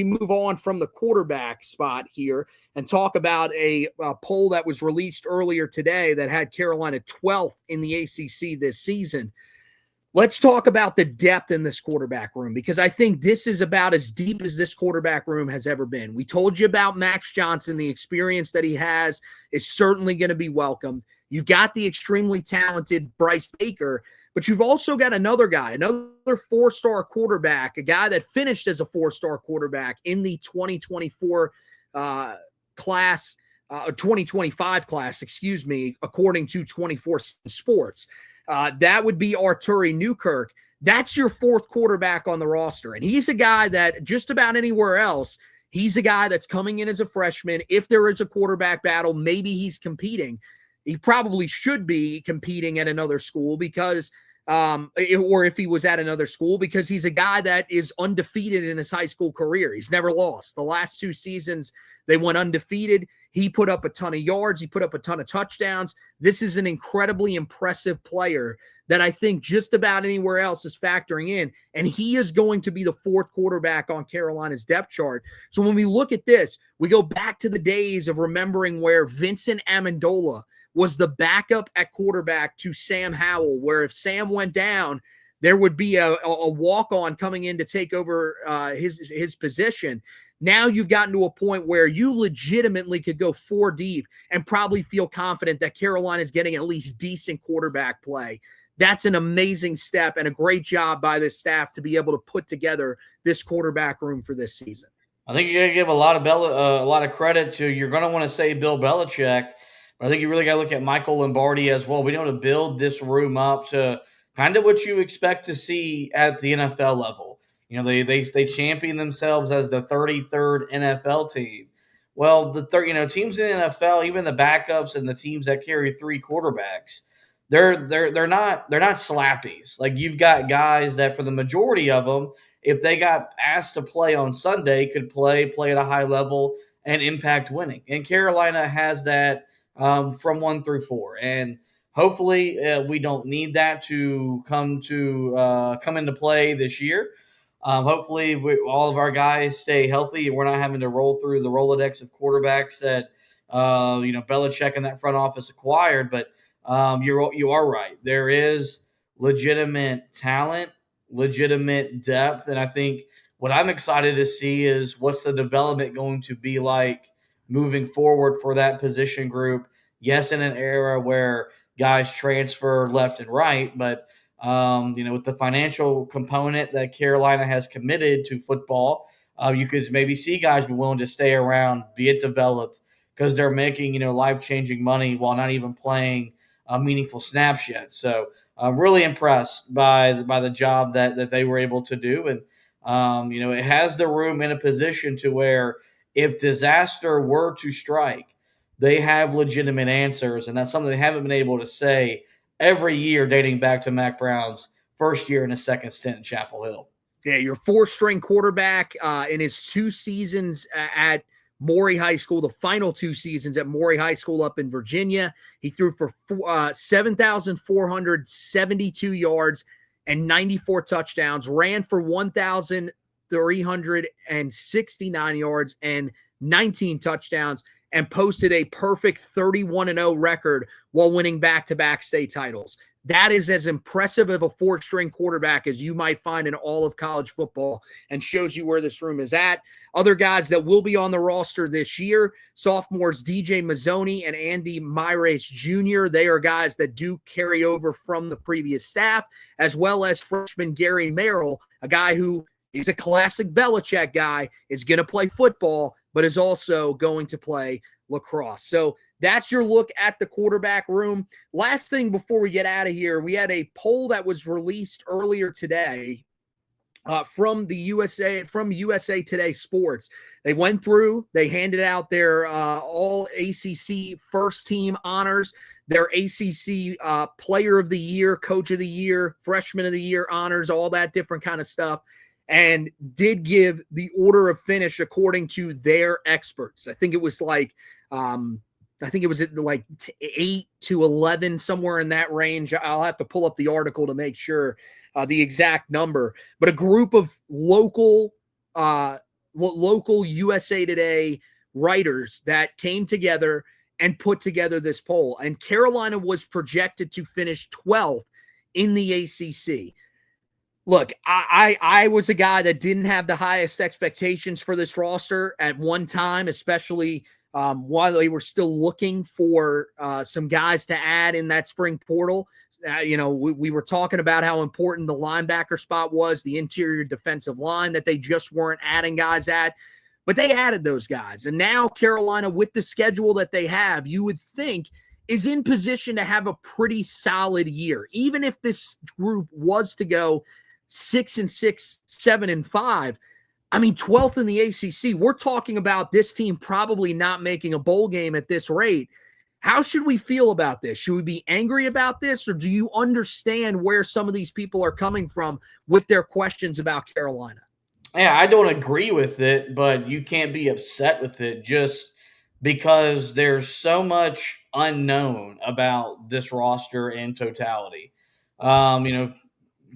move on from the quarterback spot here and talk about a poll that was released earlier today that had Carolina 12th in the ACC this season, let's talk about the depth in this quarterback room, because I think this is about as deep as this quarterback room has ever been. We told you about Max Johnson. The experience that he has is certainly going to be welcomed. You've got the extremely talented Bryce Baker, but you've also got another guy, another four-star quarterback, a guy that finished as a four-star quarterback in the 2024 class, 2025 class, according to 24 Sports. That would be Arturi Newkirk. That's your fourth quarterback on the roster. And he's a guy that just about anywhere else, he's a guy that's coming in as a freshman. If there is a quarterback battle, maybe he's competing. He probably should be competing at another school because, or if he was at another school, because he's a guy that is undefeated in his high school career. He's never lost. The last two seasons, they went undefeated. He put up a ton of yards. He put up a ton of touchdowns. This is an incredibly impressive player that I think just about anywhere else is factoring in. And he is going to be the fourth quarterback on Carolina's depth chart. So when we look at this, we go back to the days of remembering where Vincent Amendola was the backup at quarterback to Sam Howell, where if Sam went down, there would be a walk-on coming in to take over his position. Now you've gotten to a point where you legitimately could go 4 deep and probably feel confident that Carolina is getting at least decent quarterback play. That's an amazing step and a great job by this staff to be able to put together this quarterback room for this season. I think you got to give a lot of credit to. You're going to want to say Bill Belichick, but I think you really got to look at Michael Lombardi as well. We know to build this room up to kind of what you expect to see at the NFL level. You know, they champion themselves as the 33rd NFL team. Well, teams in the NFL, even the backups and the teams that carry 3 quarterbacks, they're not slappies. Like, you've got guys that, for the majority of them, if they got asked to play on Sunday, could play at a high level and impact winning. And Carolina has that from 1 through 4. And hopefully we don't need that to come into play this year. Hopefully all of our guys stay healthy and we're not having to roll through the Rolodex of quarterbacks that Belichick and that front office acquired. But you are right. There is legitimate talent, legitimate depth, and I think what I'm excited to see is what's the development going to be like moving forward for that position group. Yes, in an era where guys transfer left and right, but with the financial component that Carolina has committed to football, you could maybe see guys be willing to stay around, be it developed, because they're making life-changing money while not even playing meaningful snaps yet. So I'm really impressed by the job that they were able to do. And, it has the room in a position to where if disaster were to strike, they have legitimate answers. And that's something they haven't been able to say every year dating back to Mac Brown's first year and his second stint in Chapel Hill. Yeah, your 4th-string quarterback in his 2 seasons at Maury High School, the final 2 seasons at Maury High School up in Virginia. He threw for 7,472 yards and 94 touchdowns, ran for 1,369 yards and 19 touchdowns, and posted a perfect 31-0 record while winning back-to-back state titles. That is as impressive of a 4th-string quarterback as you might find in all of college football, and shows you where this room is at. Other guys that will be on the roster this year, sophomores DJ Mazzoni and Andy Myrace Jr. They are guys that do carry over from the previous staff, as well as freshman Gary Merrill, a guy who is a classic Belichick guy, is going to play football, but is also going to play lacrosse. So that's your look at the quarterback room. Last thing before we get out of here, we had a poll that was released earlier today from USA Today Sports. They went through, they handed out their all ACC first team honors, their ACC player of the year, coach of the year, freshman of the year honors, all that different kind of stuff, and did give the order of finish according to their experts. I think it was like 8 to 11, somewhere in that range. I'll have to pull up the article to make sure the exact number. But a group of local USA Today writers that came together and put together this poll. And Carolina was projected to finish 12th in the ACC. Look, I was a guy that didn't have the highest expectations for this roster at one time, especially while they were still looking for some guys to add in that spring portal. We were talking about how important the linebacker spot was, the interior defensive line, that they just weren't adding guys at. But they added those guys. And now Carolina, with the schedule that they have, you would think is in position to have a pretty solid year. Even if this group was to go 6-6, 7-5, I mean, 12th in the ACC, we're talking about this team probably not making a bowl game at this rate. How should we feel about this? Should we be angry about this, or do you understand where some of these people are coming from with their questions about Carolina? Yeah, I don't agree with it, but you can't be upset with it just because there's so much unknown about this roster in totality.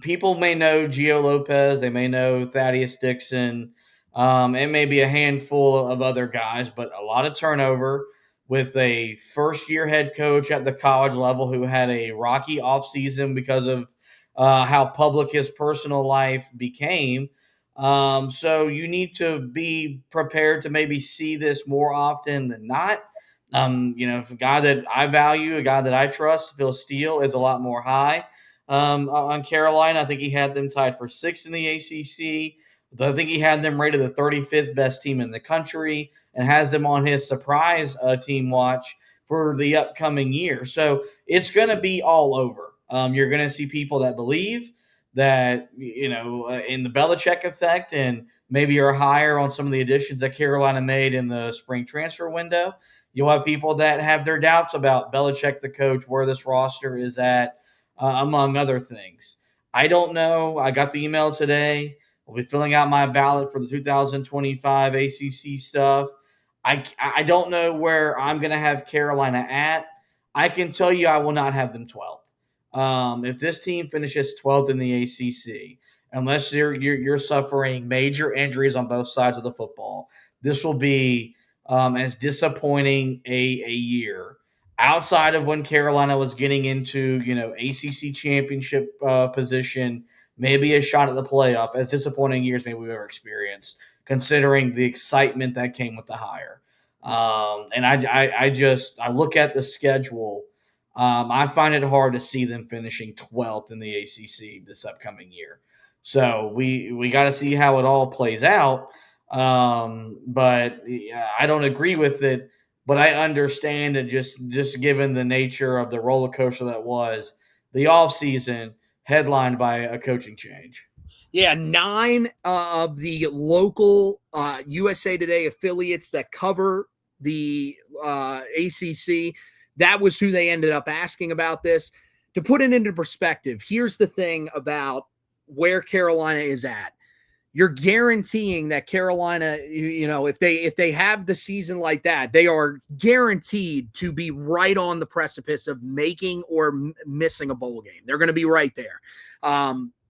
People may know Gio Lopez, they may know Thaddeus Dixon, it may be a handful of other guys, but a lot of turnover with a first-year head coach at the college level who had a rocky offseason because of how public his personal life became. So you need to be prepared to maybe see this more often than not. If a guy that I value, a guy that I trust, Phil Steele, is a lot more high on Carolina. I think he had them tied for 6th in the ACC. I think he had them rated the 35th best team in the country and has them on his surprise team watch for the upcoming year. So it's going to be all over. You're going to see people that believe that, in the Belichick effect and maybe are higher on some of the additions that Carolina made in the spring transfer window. You'll have people that have their doubts about Belichick, the coach, where this roster is at, among other things. I don't know. I got the email today. I'll be filling out my ballot for the 2025 ACC stuff. I don't know where I'm going to have Carolina at. I can tell you I will not have them 12th. If this team finishes 12th in the ACC, unless you're suffering major injuries on both sides of the football, this will be as disappointing a year. Outside of when Carolina was getting into, ACC championship position, maybe a shot at the playoff, as disappointing years maybe we've ever experienced, considering the excitement that came with the hire. And I look at the schedule. I find it hard to see them finishing 12th in the ACC this upcoming year. So we got to see how it all plays out. But I don't agree with it. But I understand that just given the nature of the roller coaster that was the offseason, headlined by a coaching change. Yeah, 9 of the local USA Today affiliates that cover the ACC, that was who they ended up asking about this. To put it into perspective, here's the thing about where Carolina is at. You're guaranteeing that Carolina, if they have the season like that, they are guaranteed to be right on the precipice of making or missing a bowl game. They're going to be right there.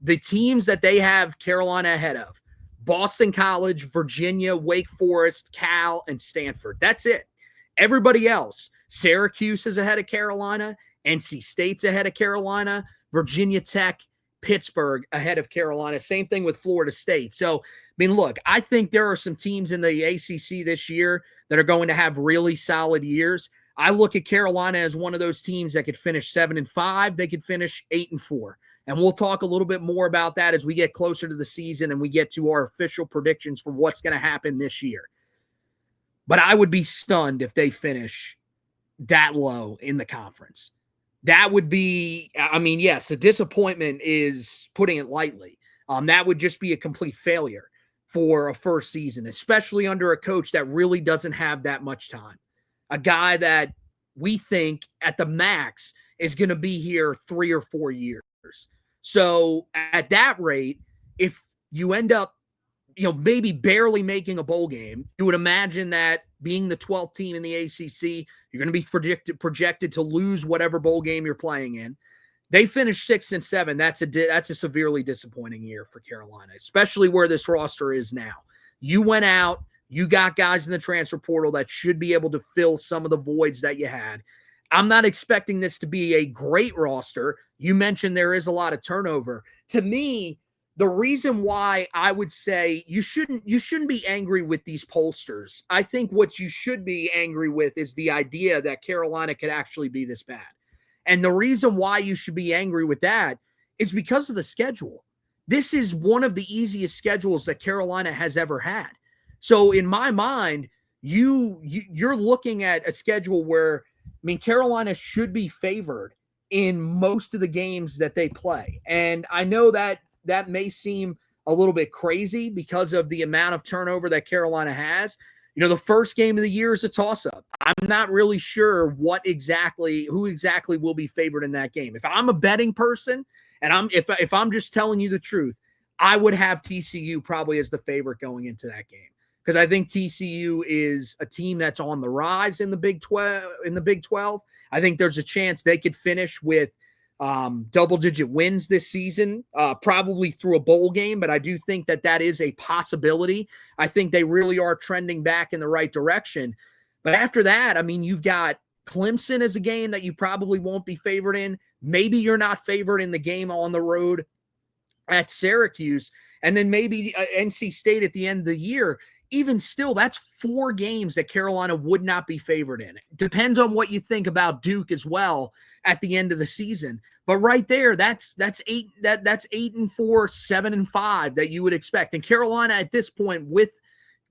The teams that they have Carolina ahead of: Boston College, Virginia, Wake Forest, Cal, and Stanford. That's it. Everybody else, Syracuse is ahead of Carolina, NC State's ahead of Carolina, Virginia Tech, Pittsburgh ahead of Carolina. Same thing with Florida State. So, look, I think there are some teams in the ACC this year that are going to have really solid years. I look at Carolina as one of those teams that could finish 7-5. They could finish 8-4. And we'll talk a little bit more about that as we get closer to the season and we get to our official predictions for what's going to happen this year. But I would be stunned if they finish that low in the conference. That would be, yes, a disappointment is putting it lightly. That would just be a complete failure for a first season, especially under a coach that really doesn't have that much time. A guy that we think at the max is going to be here 3 or 4 years. So at that rate, if you end up, maybe barely making a bowl game, you would imagine that being the 12th team in the ACC, you're going to be projected to lose whatever bowl game you're playing in. They finished 6 and 7. That's a severely disappointing year for Carolina, especially where this roster is now. You went out, you got guys in the transfer portal that should be able to fill some of the voids that you had. I'm not expecting this to be a great roster. You mentioned there is a lot of turnover. To me, the reason why I would say you shouldn't be angry with these pollsters. I think what you should be angry with is the idea that Carolina could actually be this bad. And the reason why you should be angry with that is because of the schedule. This is one of the easiest schedules that Carolina has ever had. So in my mind, you're looking at a schedule where, Carolina should be favored in most of the games that they play. And I know that may seem a little bit crazy because of the amount of turnover that Carolina has. The first game of the year is a toss-up. I'm not really sure who exactly will be favored in that game. If I'm a betting person and if I'm just telling you the truth, I would have TCU probably as the favorite going into that game because I think TCU is a team that's on the rise in the Big 12. I think there's a chance they could finish with double-digit wins this season, probably through a bowl game, but I do think that is a possibility. I think they really are trending back in the right direction. But after that, I mean, you've got Clemson as a game that you probably won't be favored in. Maybe you're not favored in the game on the road at Syracuse, and then maybe NC State at the end of the year. Even still, that's 4 games that Carolina would not be favored in. It depends on what you think about Duke as well at the end of the season. But right there, that's 8-4, 7-5 that you would expect. And Carolina at this point, with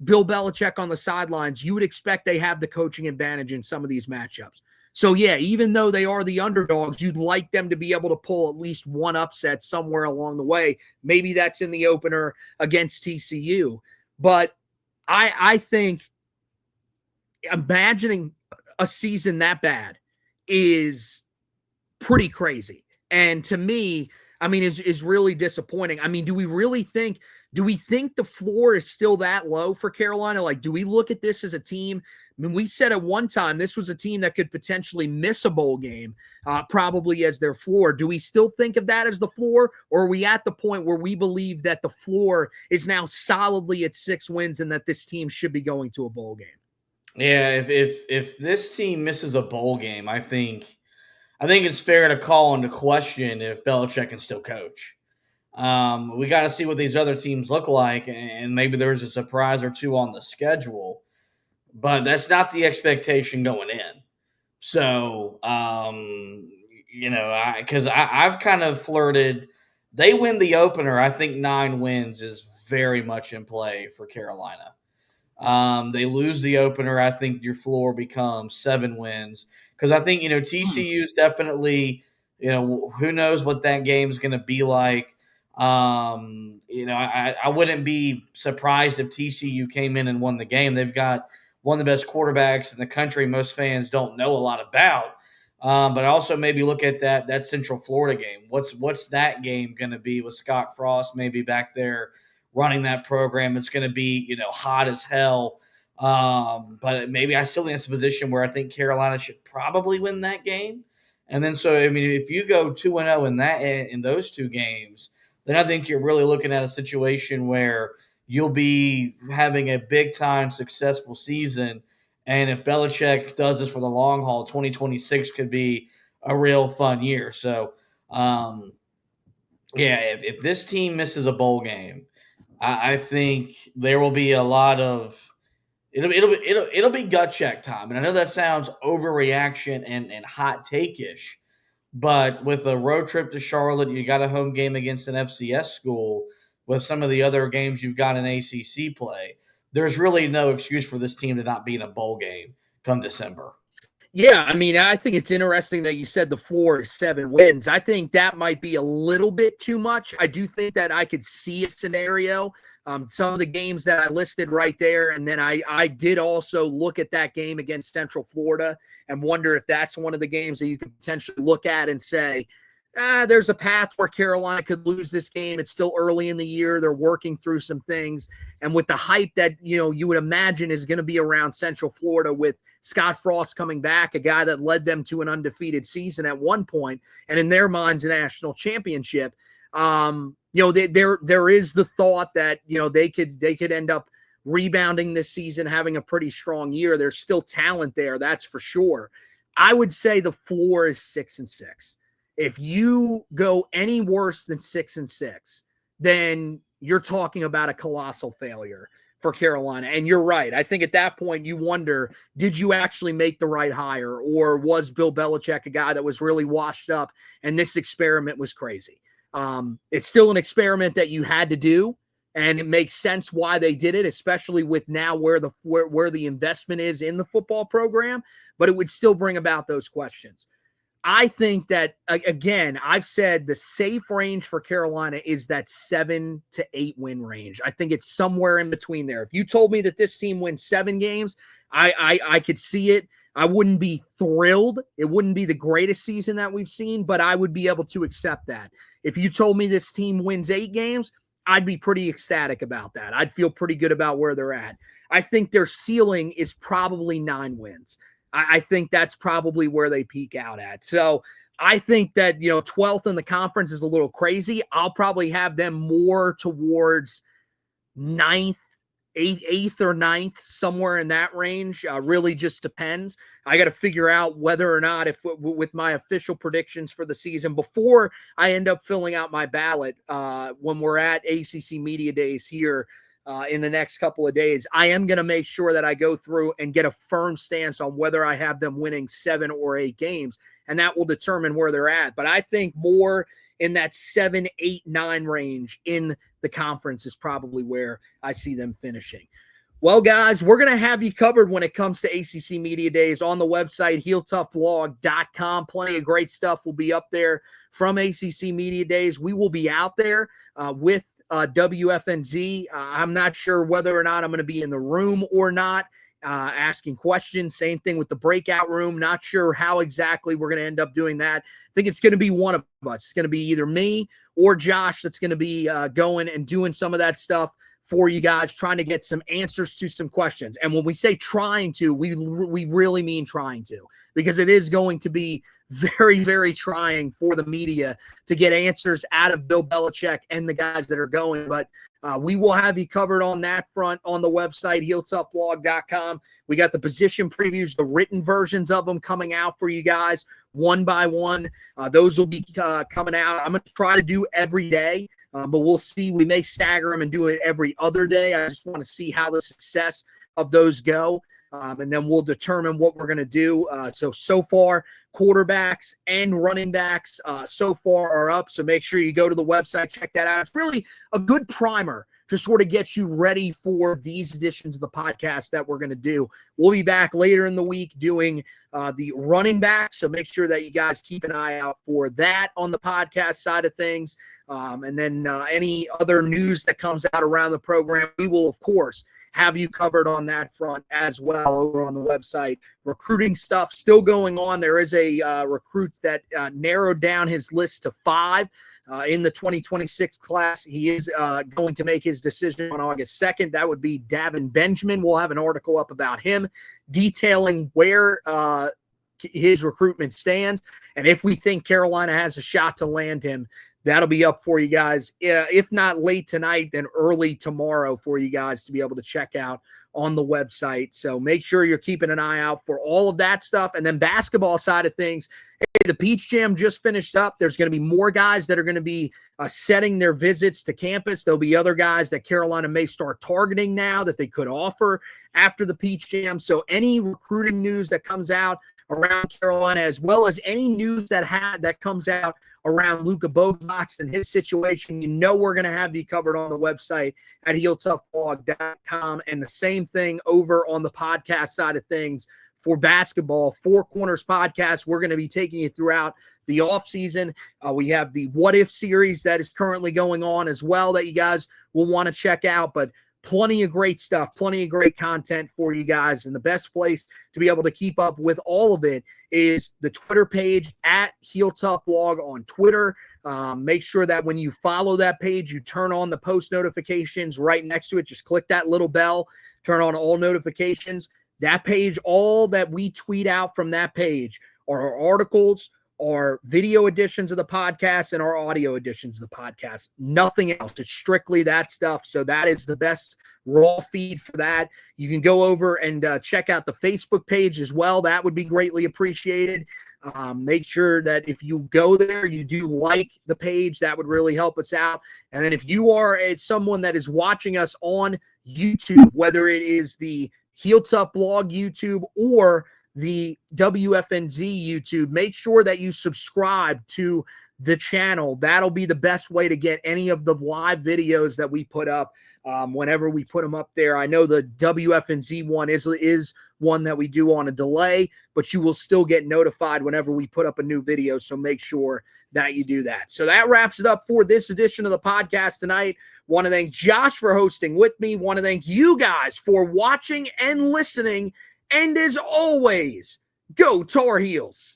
Bill Belichick on the sidelines, you would expect they have the coaching advantage in some of these matchups. So yeah, even though they are the underdogs, you'd like them to be able to pull at least one upset somewhere along the way. Maybe that's in the opener against TCU. But I think imagining a season that bad is pretty crazy. And to me, I mean, is really disappointing. I mean, do we think the floor is still that low for Carolina? Like, do we look at this as a team? I mean, we said at one time this was a team that could potentially miss a bowl game, probably as their floor. Do we still think of that as the floor, or are we at the point where we believe that the floor is now solidly at 6 wins and that this team should be going to a bowl game? Yeah, if this team misses a bowl game, I think it's fair to call into question if Belichick can still coach. We got to see what these other teams look like, and maybe there's a surprise or two on the schedule. But that's not the expectation going in. So, because I've kind of flirted. They win the opener. I think 9 wins is very much in play for Carolina. They lose the opener. I think your floor becomes 7 wins. Because I think, TCU is definitely, who knows what that game is going to be like. I wouldn't be surprised if TCU came in and won the game. They've got one of the best quarterbacks in the country most fans don't know a lot about. But also maybe look at that Central Florida game. What's that game going to be with Scott Frost maybe back there running that program? It's going to be, hot as hell. But maybe I still think it's a position where I think Carolina should probably win that game. And then if you go 2-0 in those 2 games, then I think you're really looking at a situation where you'll be having a big-time successful season. And if Belichick does this for the long haul, 2026 could be a real fun year. So, if this team misses a bowl game, I think there will be a lot of it'll be gut check time. And I know that sounds overreaction and hot take-ish, but with a road trip to Charlotte, you got a home game against an FCS school. With some of the other games you've got in ACC play, there's really no excuse for this team to not be in a bowl game come December. Yeah, I mean, I think it's interesting that you said the floor is 7 wins. I think that might be a little bit too much. I do think that I could see a scenario, some of the games that I listed right there, and then I did also look at that game against Central Florida and wonder if that's one of the games that you could potentially look at and say, there's a path where Carolina could lose this game. It's still early in the year. They're working through some things. And with the hype that, you would imagine is going to be around Central Florida with Scott Frost coming back, a guy that led them to an undefeated season at one point, and in their minds, a national championship. There is the thought that, they could end up rebounding this season, having a pretty strong year. There's still talent there. That's for sure. I would say the floor is 6-6. If you go any worse than 6-6, then you're talking about a colossal failure for Carolina. And you're right. I think at that point you wonder, did you actually make the right hire, or was Bill Belichick a guy that was really washed up and this experiment was crazy? It's still an experiment that you had to do, and it makes sense why they did it, especially with now where the investment is in the football program, but it would still bring about those questions. I think that, again, I've said the safe range for Carolina is that 7 to 8 win range. I think it's somewhere in between there. If you told me that this team wins 7 games, I could see it. I wouldn't be thrilled. It wouldn't be the greatest season that we've seen, but I would be able to accept that. If you told me this team wins 8 games, I'd be pretty ecstatic about that. I'd feel pretty good about where they're at. I think their ceiling is probably 9 wins. I think that's probably where they peak out at. So I think that, 12th in the conference is a little crazy. I'll probably have them more towards 9th, 8th or 9th, somewhere in that range. Really just depends. I got to figure out whether or not, if with my official predictions for the season, before I end up filling out my ballot when we're at ACC Media Days here in the next couple of days, I am going to make sure that I go through and get a firm stance on whether I have them winning 7 or 8 games, and that will determine where they're at. But I think more in that 7, 8, 9 range in the conference is probably where I see them finishing. Well, guys, we're going to have you covered when it comes to ACC Media Days on the website, HeelToughBlog.com. Plenty of great stuff will be up there from ACC Media Days. We will be out there with WFNZ. I'm not sure whether or not I'm going to be in the room or not, asking questions. Same thing with the breakout room. Not sure how exactly we're going to end up doing that. I think it's going to be one of us. It's going to be either me or Josh that's going to be going and doing some of that stuff for you guys, trying to get some answers to some questions. And when we say trying to, we really mean trying to, because it is going to be very, very trying for the media to get answers out of Bill Belichick and the guys that are going. But we will have you covered on that front on the website, HeelToughBlog.com. We got the position previews, the written versions of them coming out for you guys one by one. Those will be coming out. I'm going to try to do every day, but we'll see. We may stagger them and do it every other day. I just want to see how the success of those go. And then we'll determine what we're going to do. So far, quarterbacks and running backs so far are up. So make sure you go to the website, check that out. It's really a good primer to sort of get you ready for these editions of the podcast that we're going to do. We'll be back later in the week doing the running back. So make sure that you guys keep an eye out for that on the podcast side of things. And then any other news that comes out around the program, we will, of course, have you covered on that front as well over on the website. Recruiting stuff still going on. There is a recruit that narrowed down his list to 5 in the 2026 class. He is going to make his decision on August 2nd. That would be Davin Benjamin. We'll have an article up about him detailing where his recruitment stands. And if we think Carolina has a shot to land him, that'll be up for you guys, if not late tonight, then early tomorrow for you guys to be able to check out on the website. So make sure you're keeping an eye out for all of that stuff. And then basketball side of things, the Peach Jam just finished up. There's going to be more guys that are going to be setting their visits to campus. There'll be other guys that Carolina may start targeting now that they could offer after the Peach Jam. So any recruiting news that comes out around Carolina, as well as any news that comes out around Luka Bogox and his situation, we're going to have you covered on the website at HeelToughBlog.com. And the same thing over on the podcast side of things for basketball. Four Corners podcast, we're going to be taking you throughout the offseason. We have the What If series that is currently going on as well that you guys will want to check out. But plenty of great stuff, plenty of great content for you guys. And the best place to be able to keep up with all of it is the Twitter page at HeelToughBlog on Twitter. Make sure that when you follow that page, you turn on the post notifications right next to it. Just click that little bell, turn on all notifications. That page, all that we tweet out from that page are our articles, our video editions of the podcast, and our audio editions of the podcast. Nothing else. It's strictly that stuff. So that is the best raw feed for that. You can go over and check out the Facebook page as well. That would be greatly appreciated. Make sure that if you go there, you do like the page. That would really help us out. And then if you are someone that is watching us on YouTube, whether it is the Heel Tough Blog YouTube or the WFNZ YouTube, make sure that you subscribe to the channel. That'll be the best way to get any of the live videos that we put up whenever we put them up there. I know the WFNZ one is one that we do on a delay, but you will still get notified whenever we put up a new video. So make sure that you do that. So that wraps it up for this edition of the podcast tonight. Want to thank Josh for hosting with me. Want to thank you guys for watching and listening. And as always, go Tar Heels.